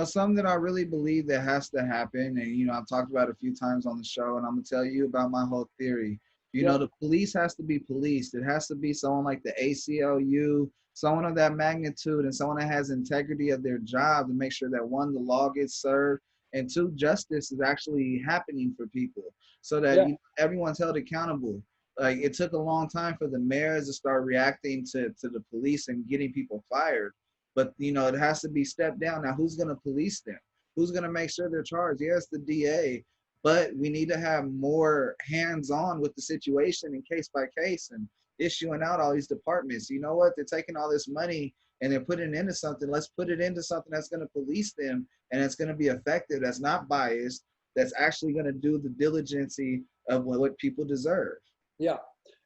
Something that I really believe that has to happen, and, I've talked about it a few times on the show, and I'm going to tell you about my whole theory. The police has to be policed. It has to be someone like the ACLU, someone of that magnitude, and someone that has integrity of their job to make sure that, one, the law gets served, and two, justice is actually happening for people so that everyone's held accountable. Like, it took a long time for the mayors to start reacting to the police and getting people fired. But, it has to be stepped down. Now, who's going to police them? Who's going to make sure they're charged? Yes, the DA, but we need to have more hands-on with the situation and case by case and issuing out all these departments. You know what? They're taking all this money and they're putting it into something. Let's put it into something that's going to police them and it's going to be effective, that's not biased, that's actually going to do the diligency of what people deserve. Yeah,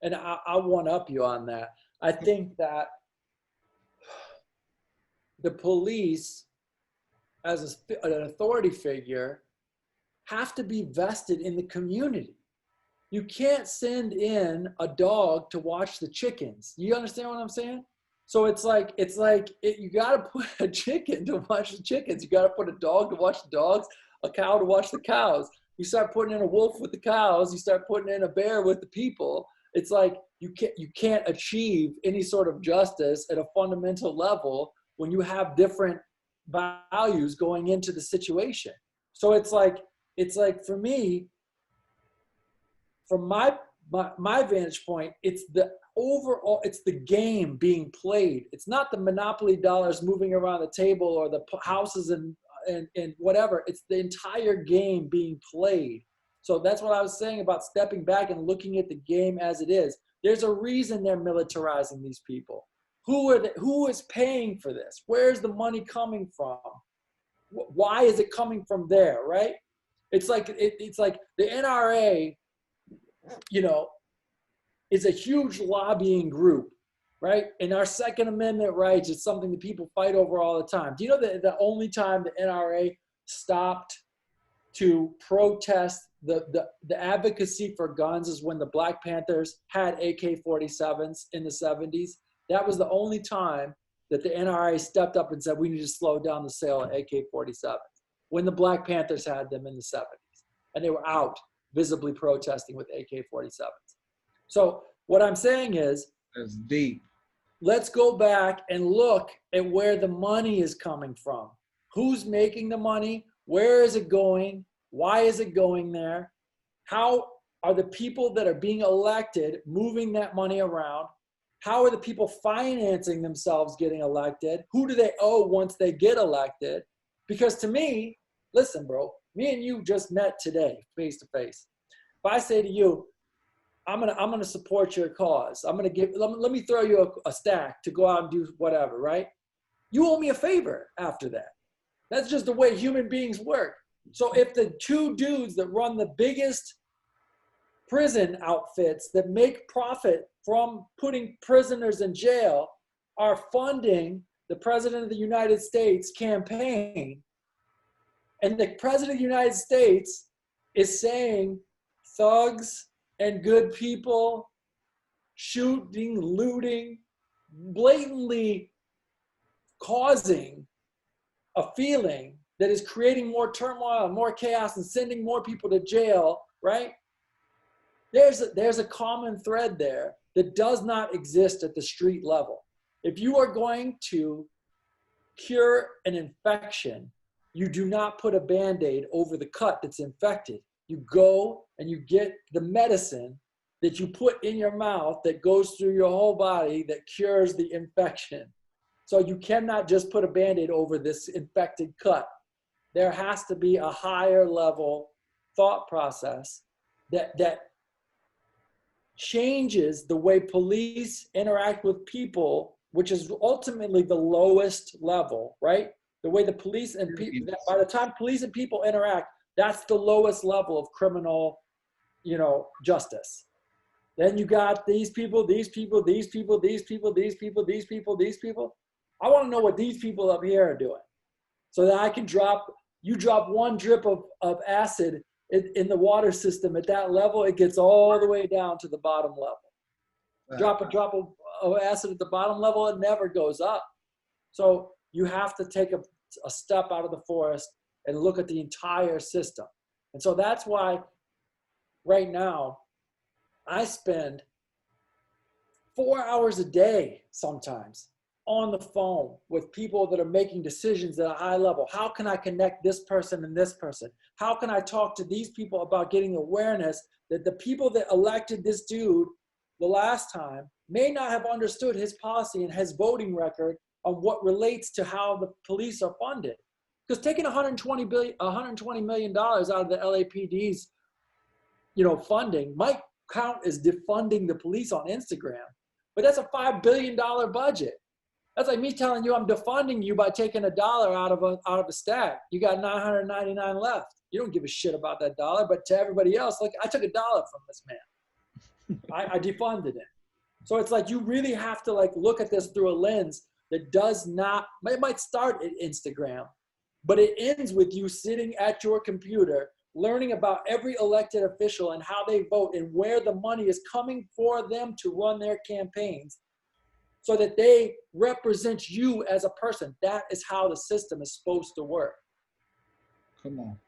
and I one up you on that. I think that the police, as an authority figure, have to be vested in the community. You can't send in a dog to watch the chickens. You understand what I'm saying? So it's like you got to put a chicken to watch the chickens. You got to put a dog to watch the dogs, a cow to watch the cows. You start putting in a wolf with the cows. You start putting in a bear with the people. It's like you can't achieve any sort of justice at a fundamental level when you have different values going into the situation. So it's like for me, from my vantage point, it's the game being played. It's not the monopoly dollars moving around the table or the houses and whatever. It's the entire game being played. So that's what I was saying about stepping back and looking at the game as it is. There's a reason they're militarizing these people. Who is paying for this? Where's the money coming from? Why is it coming from there, right? It's like the NRA, is a huge lobbying group, right? And our Second Amendment rights is something that people fight over all the time. Do you know that the only time the NRA stopped to protest the advocacy for guns is when the Black Panthers had AK-47s in the 70s? That was the only time that the NRA stepped up and said, we need to slow down the sale of AK-47s. when the Black Panthers had them in the 70s. And they were out visibly protesting with AK-47s. So what I'm saying is, that's deep. Let's go back and look at where the money is coming from. Who's making the money? Where is it going? Why is it going there? How are the people that are being elected moving that money around? How are the people financing themselves getting elected? Who do they owe once they get elected? Because to me, listen, bro, me and you just met today, face to face. If I say to you, I'm gonna support your cause. Let me throw you a stack to go out and do whatever, right? You owe me a favor after that. That's just the way human beings work. So if the two dudes that run the biggest prison outfits that make profit from putting prisoners in jail are funding the President of the United States campaign, and the President of the United States is saying thugs and good people shooting, looting, blatantly causing a feeling that is creating more turmoil and more chaos and sending more people to jail, right? There's a common thread there that does not exist at the street level. If you are going to cure an infection, you do not put a Band-Aid over the cut that's infected. You go and you get the medicine that you put in your mouth that goes through your whole body that cures the infection. So you cannot just put a Band-Aid over this infected cut. There has to be a higher level thought process that changes the way police interact with people, which is ultimately the lowest level, right? The way the police and people, by the time police and people interact, that's the lowest level of criminal, justice. Then you got these people, these people, these people, these people, these people, these people, these people. I want to know what these people up here are doing so that I can you drop one drip of acid in the water system at that level, it gets all the way down to the bottom level. Drop a drop of acid at the bottom level, it never goes up. So you have to take a step out of the forest and look at the entire system. And so that's why right now I spend 4 hours a day sometimes on the phone with people that are making decisions at a high level. How can I connect this person and this person? How can I talk to these people about getting awareness that the people that elected this dude the last time may not have understood his policy and his voting record on what relates to how the police are funded? Because taking $120 million out of the LAPD's, funding might count as defunding the police on Instagram, but that's a $5 billion budget. That's like me telling you I'm defunding you by taking $1 out of a stack. You got 999 left. You don't give a shit about that dollar, but to everybody else, like, I took $1 from this man. I defunded him. So it's like you really have to look at this through a lens that does not, it might start at Instagram, but it ends with you sitting at your computer learning about every elected official and how they vote and where the money is coming for them to run their campaigns so that they represent you as a person. That is how the system is supposed to work. Come on.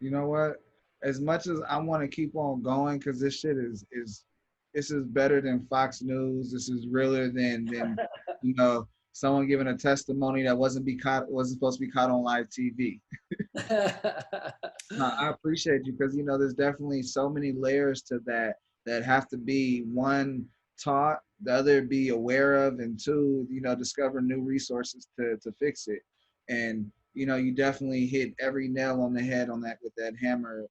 You know what? As much as I want to keep on going, because this shit is this is better than Fox News. This is realer than someone giving a testimony that wasn't supposed to be caught on live TV. No, I appreciate you because there's definitely so many layers to that have to be, one, taught, the other be aware of, and two, discover new resources to fix it. And you definitely hit every nail on the head on that with that hammer of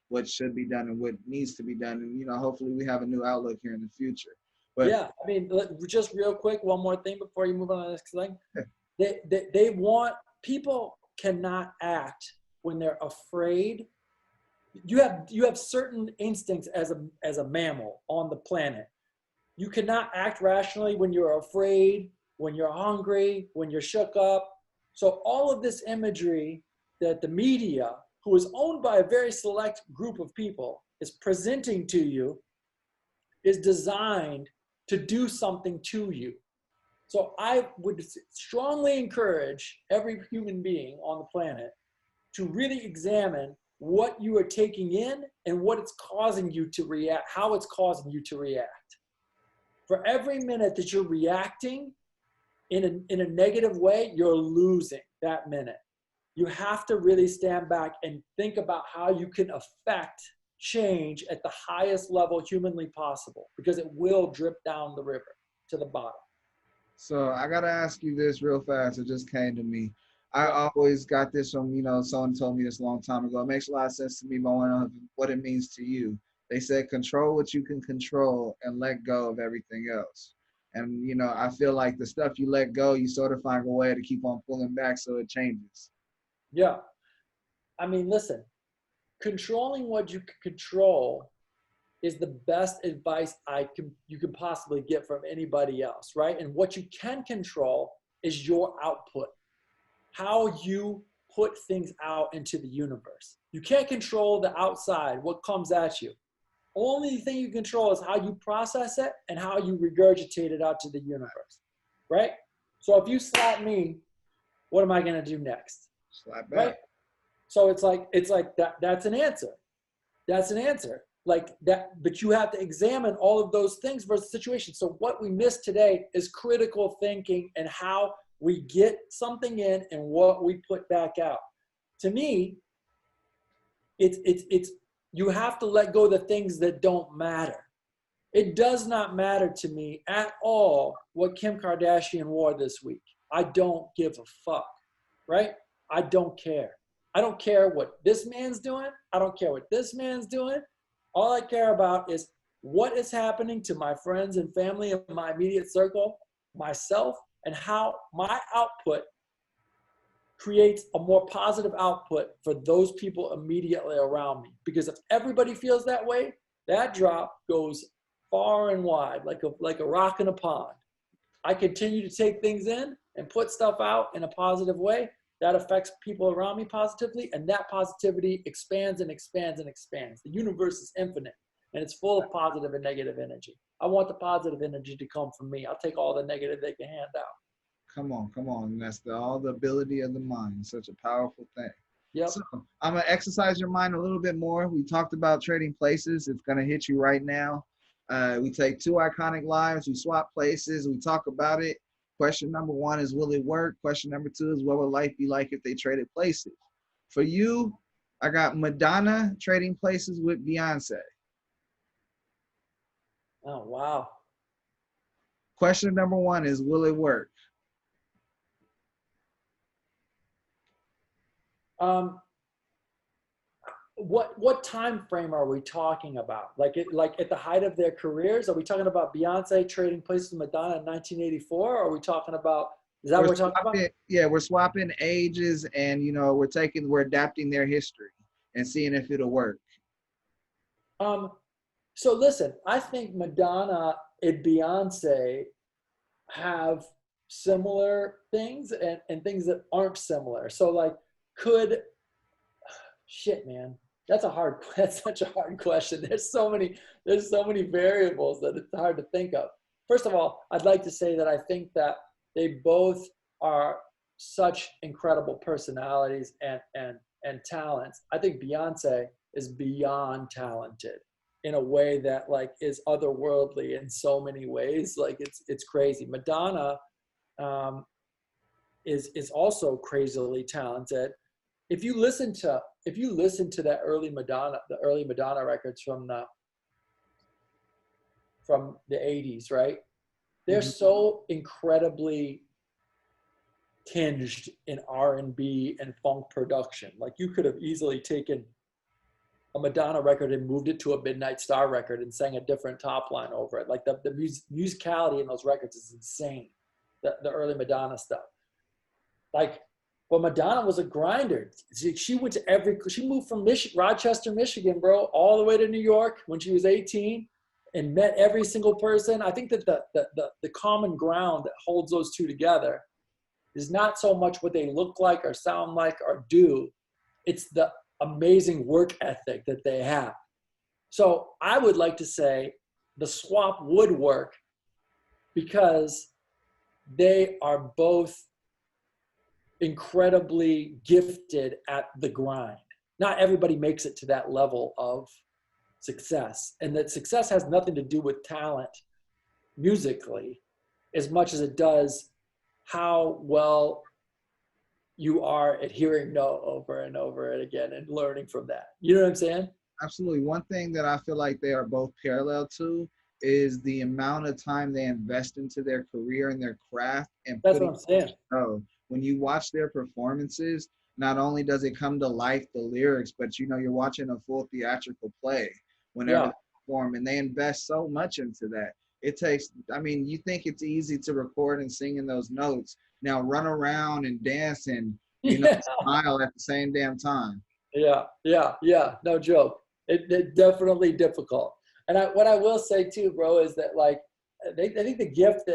what should be done and what needs to be done. And hopefully we have a new outlook here in the future. But yeah, I mean, just real quick, one more thing before you move on to the next thing. They want, people cannot act when they're afraid. You have certain instincts as a mammal on the planet. You cannot act rationally when you're afraid, when you're hungry, when you're shook up. So all of this imagery that the media, who is owned by a very select group of people, is presenting to you is designed to do something to you. So I would strongly encourage every human being on the planet to really examine what you are taking in and what it's causing you to react, how it's causing you to react. For every minute that you're reacting in a negative way, you're losing that minute. You have to really stand back and think about how you can affect change at the highest level humanly possible, because it will drip down the river to the bottom. So I got to ask you this real fast. It just came to me. I always got this from, someone told me this a long time ago. It makes a lot of sense to me, but I want to know what it means to you. They said, control what you can control and let go of everything else. And, I feel like the stuff you let go, you sort of find a way to keep on pulling back so it changes. Yeah. I mean, listen, controlling what you can control is the best advice you can possibly get from anybody else, right? And what you can control is your output, how you put things out into the universe. You can't control the outside, what comes at you. Only thing you control is how you process it and how you regurgitate it out to the universe, right? So if you slap me, what am I gonna do next? Slap back. Right? So it's like that's an answer. That's an answer. Like that, but you have to examine all of those things versus situation. So what we miss today is critical thinking and how we get something in and what we put back out. To me, it's you have to let go of the things that don't matter. It does not matter to me at all what Kim Kardashian wore this week. I don't give a fuck, right? I don't care. I don't care what this man's doing. I don't care what this man's doing. All I care about is what is happening to my friends and family in my immediate circle, myself, and how my output creates a more positive output for those people immediately around me. Because if everybody feels that way, that drop goes far and wide, like a rock in a pond. I continue to take things in and put stuff out in a positive way. That affects people around me positively, and that positivity expands and expands and expands. The universe is infinite, and it's full of positive and negative energy. I want the positive energy to come from me. I'll take all the negative they can hand out. Come on. That's all the ability of the mind. Such a powerful thing. Yep. So I'm going to exercise your mind a little bit more. We talked about trading places. It's going to hit you right now. We take two iconic lives. We swap places. We talk about it. Question number one is, will it work? Question number two is, what would life be like if they traded places? For you, I got Madonna trading places with Beyonce. Oh, wow. Question number one is, will it work? What time frame are we talking about? Like at the height of their careers? Are we talking about Beyonce trading places with Madonna in 1984? Or are we talking about, is that what we're talking about? Yeah, we're swapping ages, and we're adapting their history and seeing if it'll work. So listen, I think Madonna and Beyonce have similar things and things that aren't similar. So like, shit, man. That's such a hard question. There's so many variables that it's hard to think of. First of all, I'd like to say that I think that they both are such incredible personalities and talents. I think Beyonce is beyond talented in a way that like is otherworldly in so many ways. Like it's crazy. Madonna is also crazily talented. If you listen to that early Madonna, the early Madonna records from the 80s, right? They're so incredibly tinged in R&B and funk production. Like you could have easily taken a Madonna record and moved it to a Midnight Star record and sang a different top line over it. Like the musicality in those records is insane. The early Madonna stuff. Like, but Madonna was a grinder. She moved from Rochester, Michigan, bro, all the way to New York when she was 18 and met every single person. I think that the common ground that holds those two together is not so much what they look like or sound like or do. It's the amazing work ethic that they have. So I would like to say the swap would work because they are both incredibly gifted at the grind. Not everybody makes it to that level of success. And that success has nothing to do with talent musically as much as it does how well you are at hearing no over and over and again and learning from that. You know what I'm saying? Absolutely. One thing that I feel like they are both parallel to is the amount of time they invest into their career and their craft. And that's what I'm saying. When you watch their performances, not only does it come to life, the lyrics, but you know, you're watching a full theatrical play whenever they perform, and they invest so much into that. It takes, I mean, you think it's easy to record and sing in those notes. Now run around and dance and, you know, smile at the same damn time. Yeah. No joke. It's definitely difficult. And what I will say too, bro, is that like, I think the gift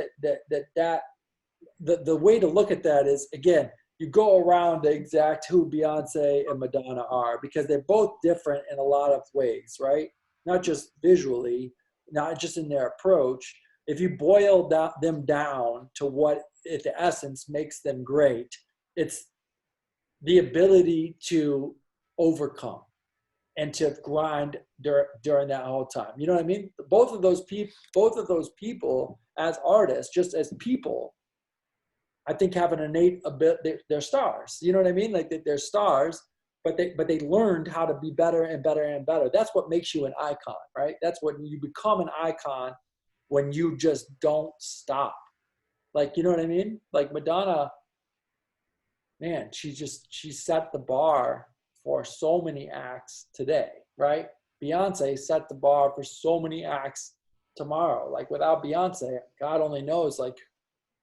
the way to look at that is, again, you go around the exact who Beyonce and Madonna are, because they're both different in a lot of ways, right? Not just visually, not just in their approach. If you boil them down to what at the essence makes them great, it's the ability to overcome and to grind during that whole time. You know what I mean? Both of those people as artists, just as people, I think have an innate ability. They're stars. You know what I mean? Like they're stars, but they learned how to be better and better and better. That's what makes you an icon, right? That's what you become an icon, when you just don't stop. Like, you know what I mean? Like Madonna, man, she set the bar for so many acts today, right? Beyonce set the bar for so many acts tomorrow. Like without Beyonce, God only knows, like,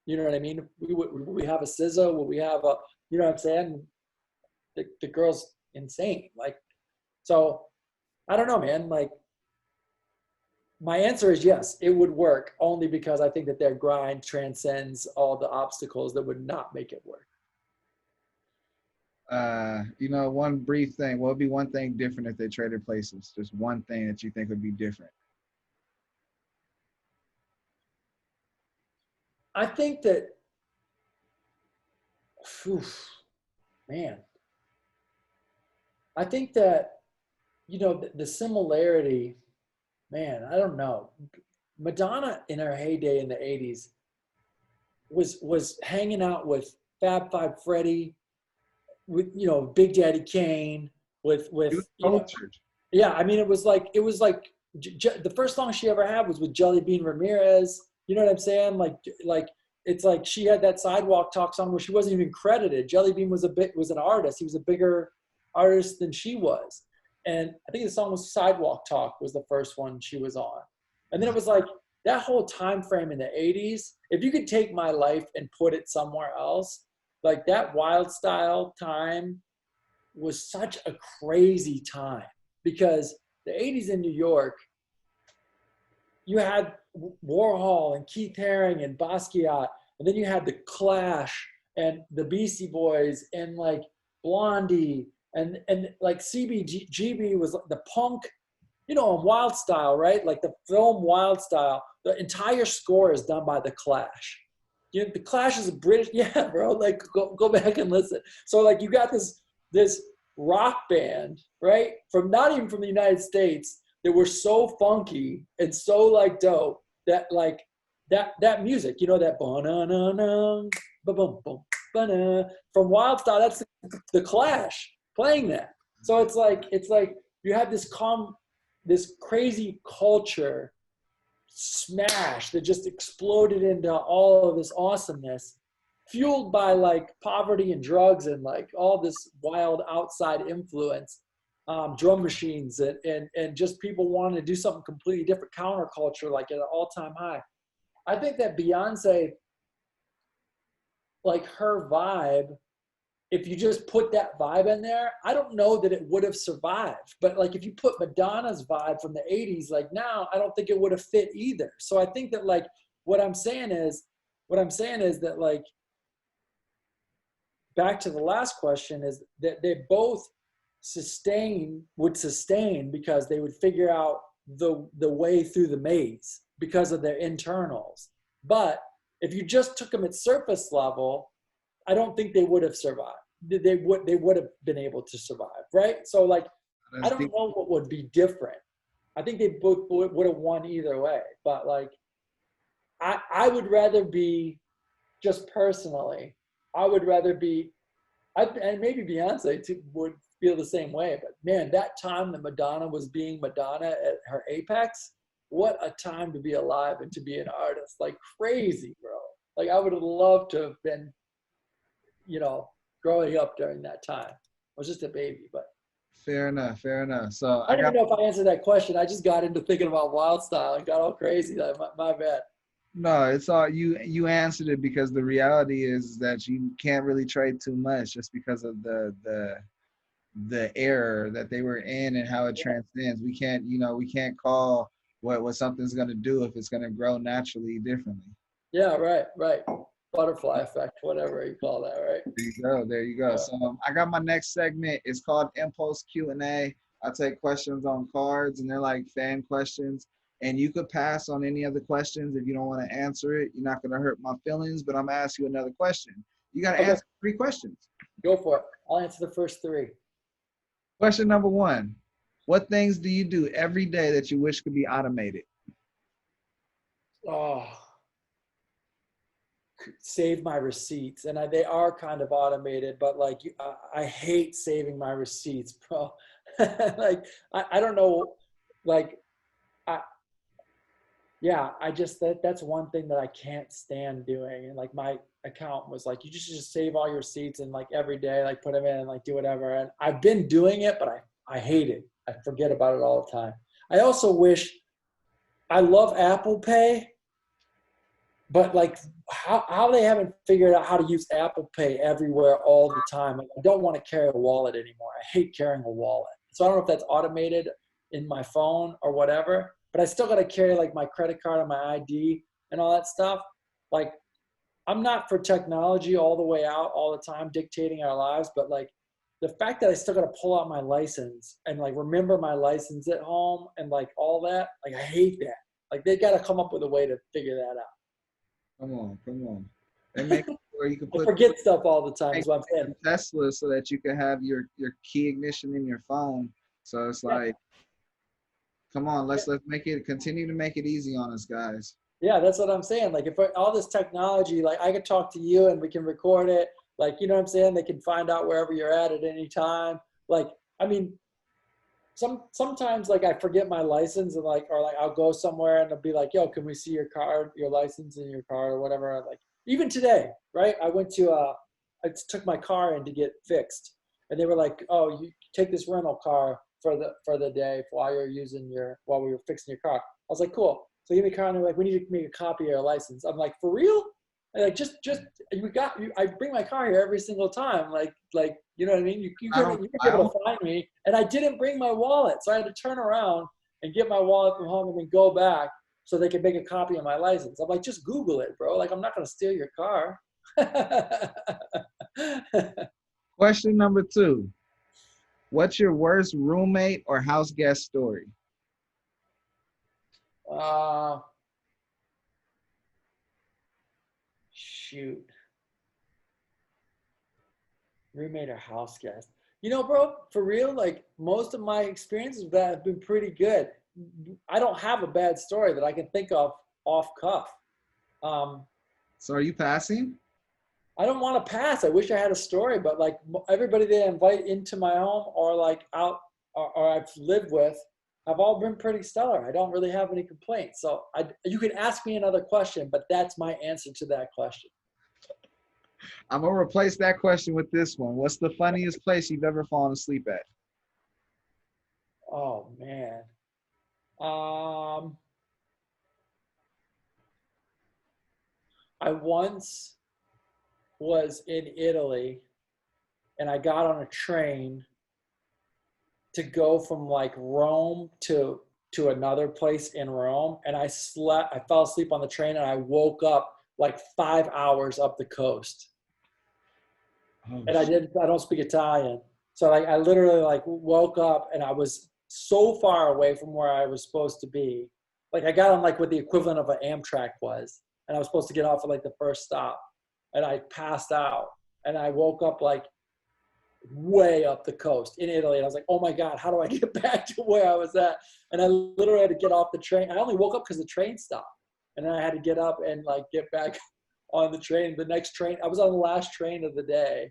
you know what I mean? We have a SZA, will we have a, you know what I'm saying? The girl's insane. Like, so I don't know, man. Like, my answer is yes, it would work, only because I think that their grind transcends all the obstacles that would not make it work. You know, one brief thing. What would be one thing different if they traded places? Just one thing that you think would be different. I think that, man, I think that, you know, the similarity, man, I don't know. Madonna in her heyday in the 80s was hanging out with Fab Five Freddy, with, you know, Big Daddy Kane, with you know, yeah, I mean, it was like the first song she ever had was with Jelly Bean Ramirez. You know what I'm saying? Like it's like she had that Sidewalk Talk song where she wasn't even credited. Jelly Bean was an artist. He was a bigger artist than she was. And I think the song was Sidewalk Talk was the first one she was on. And then it was like that whole time frame in the 80s, if you could take my life and put it somewhere else, like that Wild Style time was such a crazy time, because the 80s in New York, you had Warhol and Keith Haring and Basquiat, and then you had the Clash and the Beastie Boys and like Blondie and like CBGB was the punk, you know, Wild Style, right? Like the film Wild Style, the entire score is done by the Clash. You know, the Clash is a British, yeah, bro. Like go back and listen. So like you got this rock band, right? From not even from the United States, that were so funky and so like dope that like that music, you know, that ba-na-na-na, ba-bum-bum, ba-na, from Wild Style, that's the Clash playing that. So it's like you have this crazy culture smash that just exploded into all of this awesomeness, fueled by like poverty and drugs and like all this wild outside influence, drum machines and just people wanting to do something completely different, counterculture, like at an all-time high. I think that Beyonce, like her vibe, if you just put that vibe in there, I don't know that it would have survived. But like if you put Madonna's vibe from the 80s, like now, I don't think it would have fit either. So I think that like what I'm saying is that like, back to the last question, is that they both would sustain because they would figure out the way through the maze because of their internals. But if you just took them at surface level, I don't think they would have survived. They would have been able to survive, right? So like, I don't know what would be different. I think they both would have won either way. But like, I would rather be, just personally, I would rather be, and maybe Beyonce too would feel the same way. But man, that time that Madonna was being Madonna at her apex, what a time to be alive and to be an artist. Like crazy, bro. Like I would have loved to have been, you know, growing up during that time. I was just a baby, but. Fair enough. So I don't even know if I answered that question. I just got into thinking about Wild Style and got all crazy. My bad. No, it's all you answered it, because the reality is that you can't really trade too much just because of the error that they were in and how it transcends. We can't call what something's gonna do if it's gonna grow naturally differently. Yeah, right. Butterfly effect, whatever you call that, right? There you go. Yeah. So I got my next segment. It's called Impulse Q&A. I take questions on cards, and they're like fan questions. And you could pass on any of the questions if you don't want to answer it. You're not going to hurt my feelings, but I'm going to ask you another question. You got to answer 3 questions. Go for it. I'll answer the first 3. Question number 1. What things do you do every day that you wish could be automated? Oh, save my receipts. And they are kind of automated, but like, I hate saving my receipts, bro. Like, I don't know, like, I just, that's one thing that I can't stand doing. And like my accountant was like, you just save all your receipts and like every day, like put them in and like do whatever. And I've been doing it, but I hate it. I forget about it all the time. I also wish, I love Apple Pay, but like how they haven't figured out how to use Apple Pay everywhere all the time. Like, I don't want to carry a wallet anymore. I hate carrying a wallet. So I don't know if that's automated in my phone or whatever, but I still got to carry like my credit card and my ID and all that stuff. Like, I'm not for technology all the way out all the time dictating our lives, but like the fact that I still got to pull out my license and like remember my license at home and like all that, like I hate that. Like they got to come up with a way to figure that out. Come on. They make it where you can I put forget stuff all the time. Is what I'm saying. Tesla so that you can have your key ignition in your phone. So it's like, come on, let's continue to make it easy on us, guys. Yeah, that's what I'm saying. Like if all this technology, like I could talk to you and we can record it. Like, you know what I'm saying? They can find out wherever you're at any time. Like, I mean, sometimes like I forget my license and like, or like I'll go somewhere and they'll be like, yo, can we see your card, your license in your car or whatever? Like even today, right? I went to, I took my car in to get fixed and they were like, oh, you take this rental car for the day while we were fixing your car. I was like, cool. So give me a car and they're like, we need to make a copy of your license. I'm like, for real? And like, just I bring my car here every single time. Like, you know what I mean? You couldn't be able to find me. And I didn't bring my wallet. So I had to turn around and get my wallet from home and then go back so they could make a copy of my license. I'm like, just Google it, bro. Like, I'm not going to steal your car. Question number 2. What's your worst roommate or house guest story? Shoot. Roommate or house guest. You know, bro, for real, like most of my experiences with that have been pretty good. I don't have a bad story that I can think of off cuff. So are you passing? I don't want to pass. I wish I had a story, but like everybody they invite into my home or like out or I've lived with have all been pretty stellar. I don't really have any complaints. So you can ask me another question, but that's my answer to that question. I'm going to replace that question with this one. What's the funniest place you've ever fallen asleep at? Oh, man. I once was in Italy and I got on a train to go from like Rome to another place in Rome. And I fell asleep on the train and I woke up like 5 hours up the coast. Oh, and I don't speak Italian. So like, I literally like woke up and I was so far away from where I was supposed to be. Like I got on like what the equivalent of an Amtrak was. And I was supposed to get off at like the first stop. And I passed out. and I woke up like way up the coast in Italy. And I was like, oh my God, how do I get back to where I was at? And I literally had to get off the train. I only woke up because the train stopped. And then I had to get up and like get back on the train. The next train, I was on the last train of the day.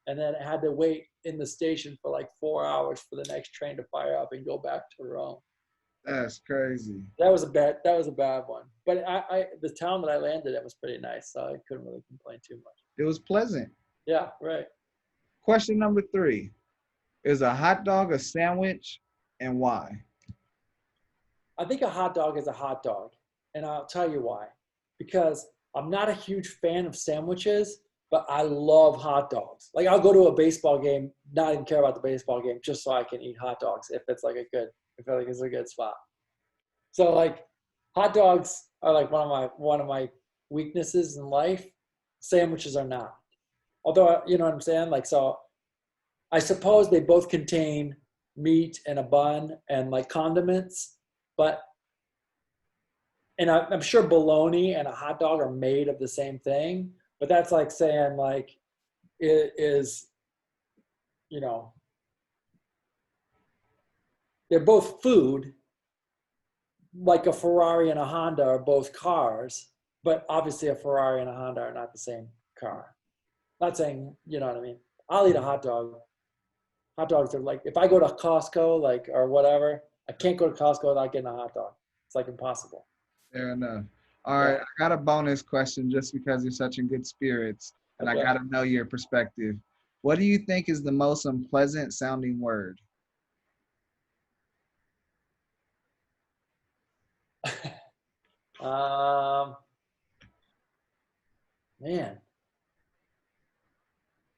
And then I had to wait in the station for like 4 hours for the next train to fire up and go back to Rome. That's crazy. That was a bad one. But the town that I landed at was pretty nice, so I couldn't really complain too much. It was pleasant. Yeah, right. Question number 3. Is a hot dog a sandwich, and why? I think a hot dog is a hot dog, and I'll tell you why. Because I'm not a huge fan of sandwiches, but I love hot dogs. Like I'll go to a baseball game, not even care about the baseball game, just so I can eat hot dogs if it's like a good spot. So like hot dogs are like one of my weaknesses in life. Sandwiches are not. Although, you know what I'm saying? Like, so I suppose they both contain meat and a bun and like condiments, and I'm sure bologna and a hot dog are made of the same thing, but that's like saying like it is, you know, they're both food, like a Ferrari and a Honda are both cars, but obviously a Ferrari and a Honda are not the same car. Not saying, you know what I mean? I'll eat a hot dog. Hot dogs are like, if I go to Costco, like, or whatever, I can't go to Costco without getting a hot dog. It's like impossible. Fair enough. All right, I got a bonus question just because you're such in good spirits, and Okay. I got to know your perspective. What do you think is the most unpleasant sounding word? Man,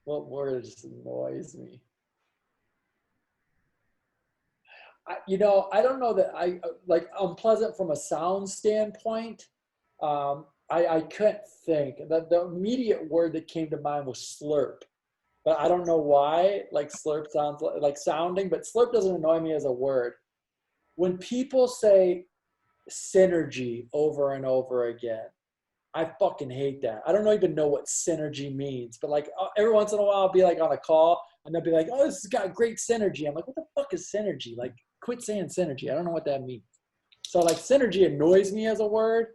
what word just annoys me? I don't know that I like unpleasant from a sound standpoint. I couldn't think. The immediate word that came to mind was slurp, but I don't know why. Like slurp sounds like sounding, but slurp doesn't annoy me as a word. When people say synergy over and over again, I fucking hate that. I don't even know what synergy means, but like every once in a while I'll be like on a call and they'll be like, oh, this has got great synergy. I'm like, what the fuck is synergy? Like, quit saying synergy. I don't know what that means. So like synergy annoys me as a word.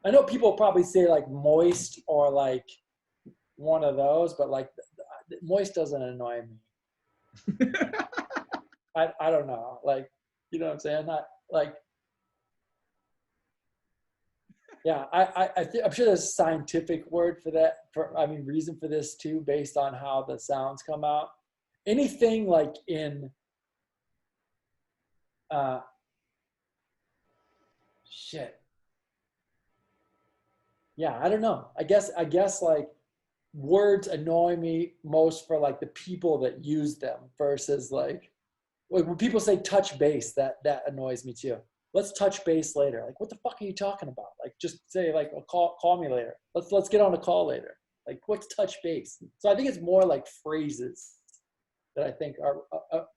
I know people probably say like moist or like one of those, but like moist doesn't annoy me. I don't know. Like, you know what I'm saying? Not like, yeah, I'm sure there's a scientific word for that. Reason for this too, based on how the sounds come out. Anything like in, shit. Yeah, I don't know. I guess like words annoy me most for like the people that use them versus like when people say touch base, that annoys me too. Let's touch base later. Like, what the fuck are you talking about? Like, just say like, call me later. Let's get on a call later. Like, what's touch base? So I think it's more like phrases that I think are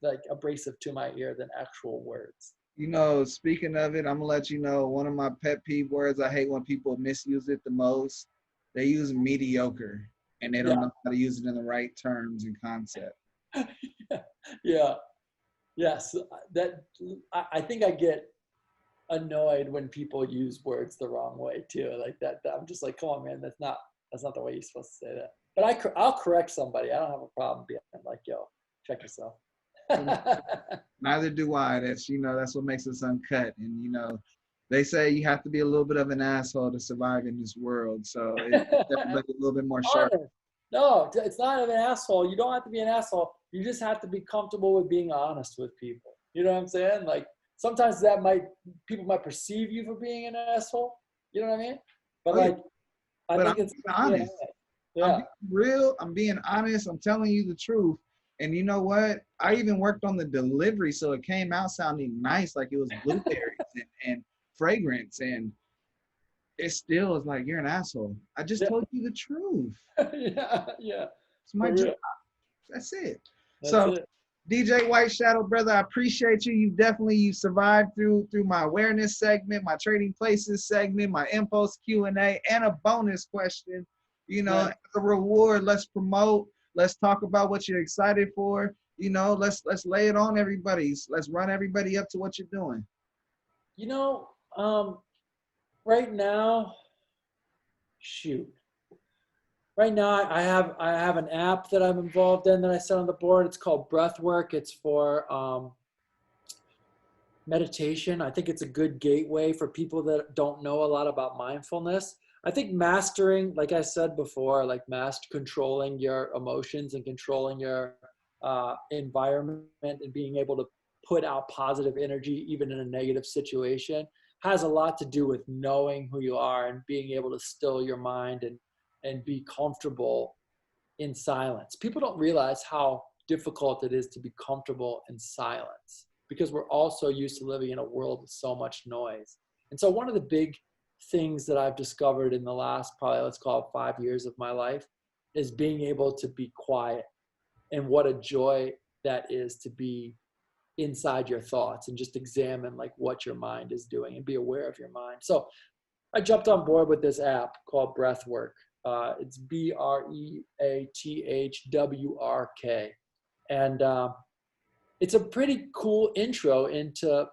like abrasive to my ear than actual words. You know, speaking of it, I'm gonna let you know one of my pet peeve words. I hate when people misuse it the most. They use mediocre, and they don't know how to use it in the right terms and concept. Yeah. Yes. I think I get annoyed when people use words the wrong way too. Like that. I'm just like, come on, man. That's not the way you're supposed to say that. But I'll correct somebody. I don't have a problem being like, yo, check yourself. Neither do I. That's what makes us uncut. And they say you have to be a little bit of an asshole to survive in this world. So it's definitely a little bit more sharp. No, it's not an asshole. You don't have to be an asshole. You just have to be comfortable with being honest with people. You know what I'm saying? Like sometimes people might perceive you for being an asshole. You know what I mean? But I think it's honest. Yeah. I'm being real. I'm being honest. I'm telling you the truth. And you know what? I even worked on the delivery, so it came out sounding nice, like it was blueberries and fragrance. And it still is like, you're an asshole. I just told you the truth. Yeah. It's my job. That's it. That's it. DJ White Shadow, brother, I appreciate you. You survived through my awareness segment, my trading places segment, my impulse Q&A, and a bonus question. You know, Right. as a reward, let's promote. Let's talk about what you're excited for. You know, let's lay it on everybody. Let's run everybody up to what you're doing. You know, right now, shoot. Right now, I have an app that I'm involved in that I set on the board. It's called Breathwork. It's for meditation. I think it's a good gateway for people that don't know a lot about mindfulness. I think mastering, like I said before, like controlling your emotions and controlling your environment and being able to put out positive energy even in a negative situation has a lot to do with knowing who you are and being able to still your mind and be comfortable in silence. People don't realize how difficult it is to be comfortable in silence because we're all so used to living in a world with so much noise. And so one of the big things that I've discovered in the last, probably let's call it 5 years of my life, is being able to be quiet, and what a joy that is to be inside your thoughts and just examine like what your mind is doing and be aware of your mind. So I jumped on board with this app called Breathwork. It's BREATHWRK. And it's a pretty cool intro into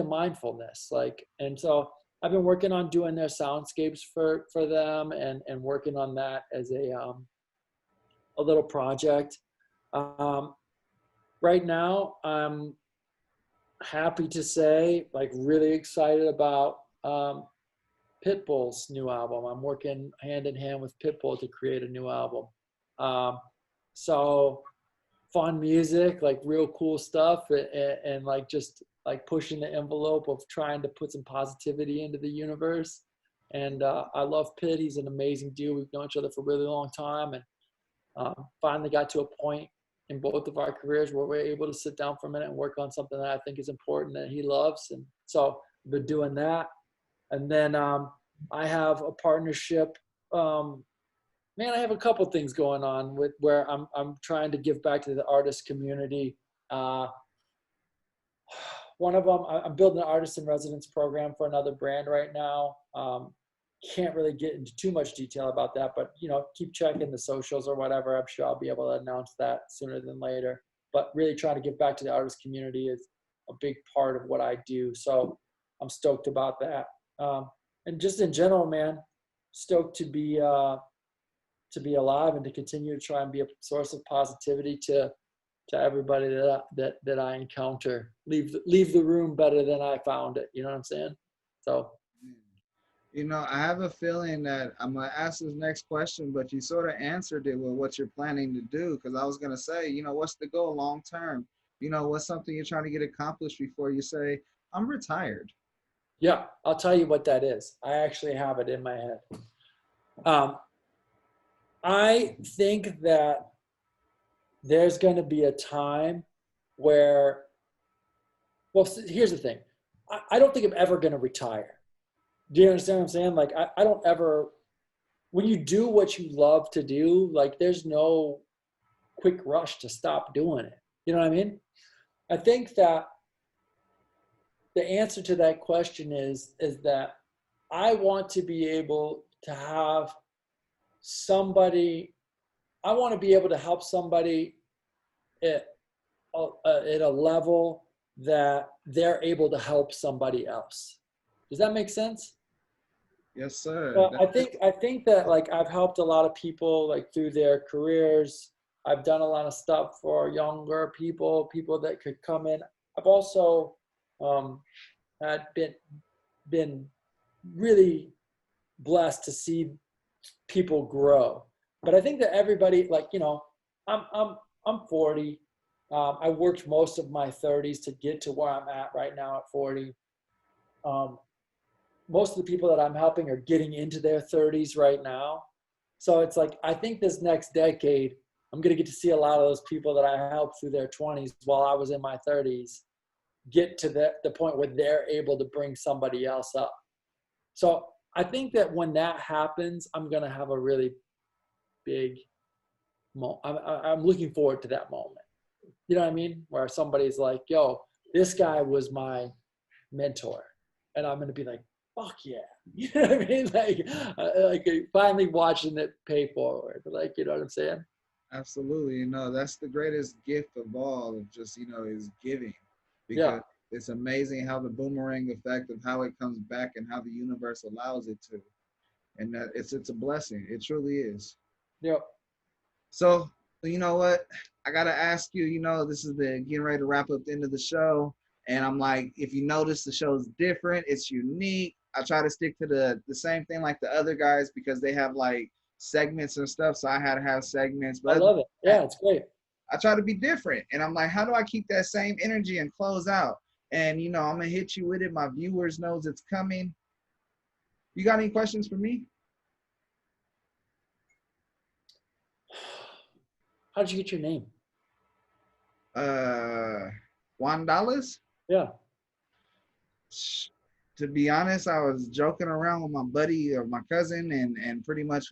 mindfulness. And so I've been working on doing their soundscapes for them and working on that as a little project. Right now, I'm happy to say, like, really excited about Pitbull's new album. I'm working hand in hand with Pitbull to create a new album. So fun music, like real cool stuff, and like just like pushing the envelope of trying to put some positivity into the universe. And I love Pitt. He's an amazing dude. We've known each other for a really long time, and finally got to a point in both of our careers where we're able to sit down for a minute and work on something that I think is important that he loves. And so I've been doing that. And then I have a partnership. Man, I have a couple things going on with where I'm trying to give back to the artist community. One of them, I'm building an artist in residence program for another brand right now. Can't really get into too much detail about that, but keep checking the socials or whatever. I'm sure I'll be able to announce that sooner than later. But really trying to give back to the artist community is a big part of what I do. So I'm stoked about that. And just in general, man, stoked to be alive and to continue to try and be a source of positivity to everybody that I encounter. Leave the room better than I found it. You know what I'm saying? So. I have a feeling that I'm going to ask this next question, but you sort of answered it with what you're planning to do. Because I was going to say, what's the goal long term? What's something you're trying to get accomplished before you say, I'm retired? Yeah, I'll tell you what that is. I actually have it in my head. I think that there's going to be a time where, well, here's the thing. I don't think I'm ever going to retire. Do you understand what I'm saying? Like, I don't ever, when you do what you love to do, like, there's no quick rush to stop doing it. You know what I mean? I think that the answer to that question is that I want to be able to have somebody, I want to be able to help somebody at a level that they're able to help somebody else. Does that make sense? Yes, sir. Well, I think that like I've helped a lot of people like through their careers. I've done a lot of stuff for younger people that could come in. I've also had been really blessed to see people grow. But I think that everybody, like, I'm 40. I worked most of my 30s to get to where I'm at right now at 40. Most of the people that I'm helping are getting into their 30s right now. So it's like, I think this next decade, I'm going to get to see a lot of those people that I helped through their 20s while I was in my 30s get to the point where they're able to bring somebody else up. So I think that when that happens, I'm going to have a really big moment. I'm looking forward to that moment. You know what I mean? Where somebody's like, yo, this guy was my mentor. And I'm going to be like, fuck yeah. You know what I mean? Like finally watching it pay forward. Like, you know what I'm saying? Absolutely. You know, that's the greatest gift of all of just, you know, is giving. Because it's amazing how the boomerang effect of how it comes back and how the universe allows it to. And that it's a blessing. It truly is. Yep. So, you know what? I got to ask you, you know, this is the getting ready to wrap up the end of the show. And I'm like, if you notice the show's different, it's unique. I try to stick to the same thing like the other guys because they have like segments and stuff. So I had to have segments. But I love it. Yeah, it's great. I try to be different. And I'm like, how do I keep that same energy and close out? And, you know, I'm going to hit you with it. My viewers knows it's coming. You got any questions for me? How did you get your name? $1? Yeah. To be honest, I was joking around with my buddy or my cousin and pretty much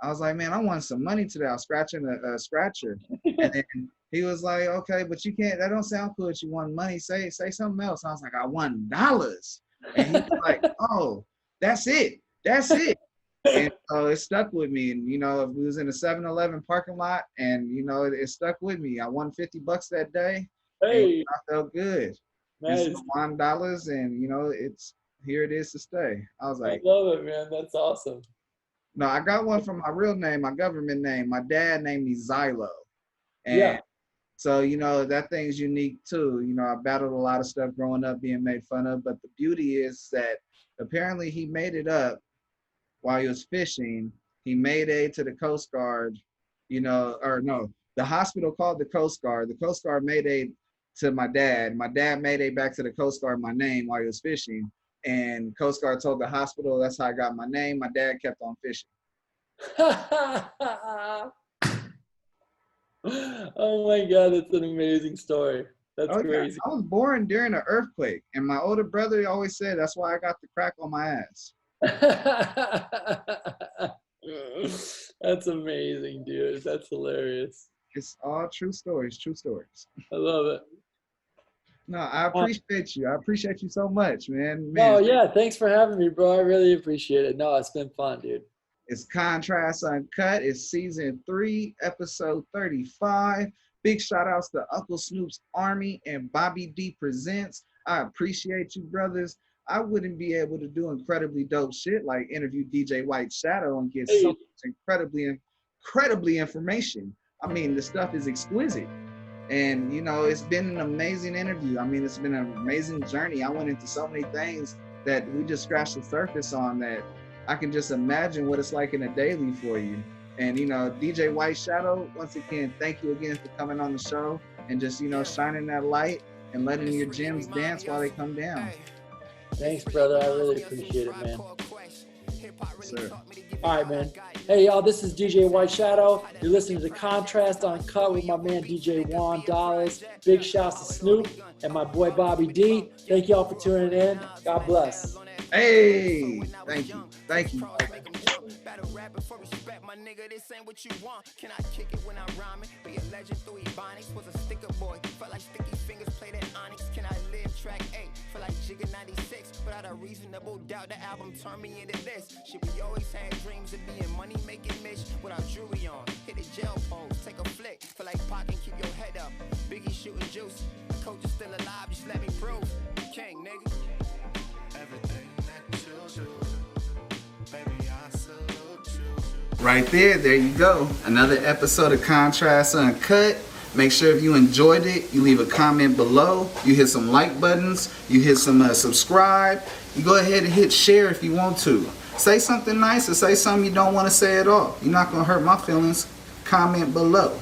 I was like, man, I want some money today. I was scratching a scratcher. And then he was like, okay, but you can't, that don't sound cool if you want money. Say something else. I was like, I want $1. And he was like, oh, that's it. That's it. And so it stuck with me. And, you know, we was in a 7-Eleven parking lot and, you know, it stuck with me. I won $50 that day. Hey. I felt good. Nice. It's $1 and, you know, here it is to stay. I was like, I love it, man. That's awesome. No, I got one from my real name, my government name. My dad named me Zylo. And so, you know, that thing's unique too. You know, I battled a lot of stuff growing up being made fun of, but the beauty is that apparently he made it up while he was fishing. He made aid to the Coast Guard, you know, or no, the hospital called the Coast Guard. The Coast Guard made aid to my dad. My dad made aid back to the Coast Guard my name while he was fishing. And Coast Guard told the hospital that's how I got my name. My dad kept on fishing. Oh my God, that's an amazing story. That's crazy. I was born during an earthquake, and my older brother always said that's why I got the crack on my ass. That's amazing, dude. That's hilarious. It's all true stories, true stories. I love it. No, I appreciate you. I appreciate you so much, man. Oh, yeah. Thanks for having me, bro. I really appreciate it. No, it's been fun, dude. It's Contrast Uncut. It's season 3, episode 35. Big shout outs to Uncle Snoop's Army and Bobby D Presents. I appreciate you, brothers. I wouldn't be able to do incredibly dope shit like interview DJ White Shadow and get so much incredibly information. I mean, the stuff is exquisite. And, you know, it's been an amazing interview. I mean, it's been an amazing journey. I went into so many things that we just scratched the surface on that I can just imagine what it's like in a daily for you. And, you know, DJ White Shadow, once again, thank you again for coming on the show and just, you know, shining that light and letting your gems dance while they come down. Thanks, brother. I really appreciate it, man. Sir. All right, man. Hey, y'all, this is DJ White Shadow. You're listening to Contrast Uncut with my man DJ $1. Big shouts to Snoop and my boy Bobby D. Thank y'all for tuning in. God bless. Hey, thank you. Thank you. My nigga, this ain't what you want. Can I kick it when I'm rhyming? Be a legend through Ebonics. Was a sticker boy. Felt like sticky fingers played at Onyx. Can I live track 8? Feel like Jigga 96. Without a reasonable doubt, the album turned me into this. Shit, we always had dreams of being money making Mitch. Without jewelry on. Hit a jail pose. Take a flick. Feel like Pac and keep your head up. Biggie shooting juice. Coach is still alive. Just let me prove. King, nigga. Everything that you do. Baby, I salute you. Right there you go. Another episode of Contrast Uncut. Make sure if you enjoyed it, you leave a comment below. You hit some like buttons. You hit some subscribe. You go ahead and hit share if you want to. Say something nice or say something you don't want to say at all. You're not going to hurt my feelings. Comment below.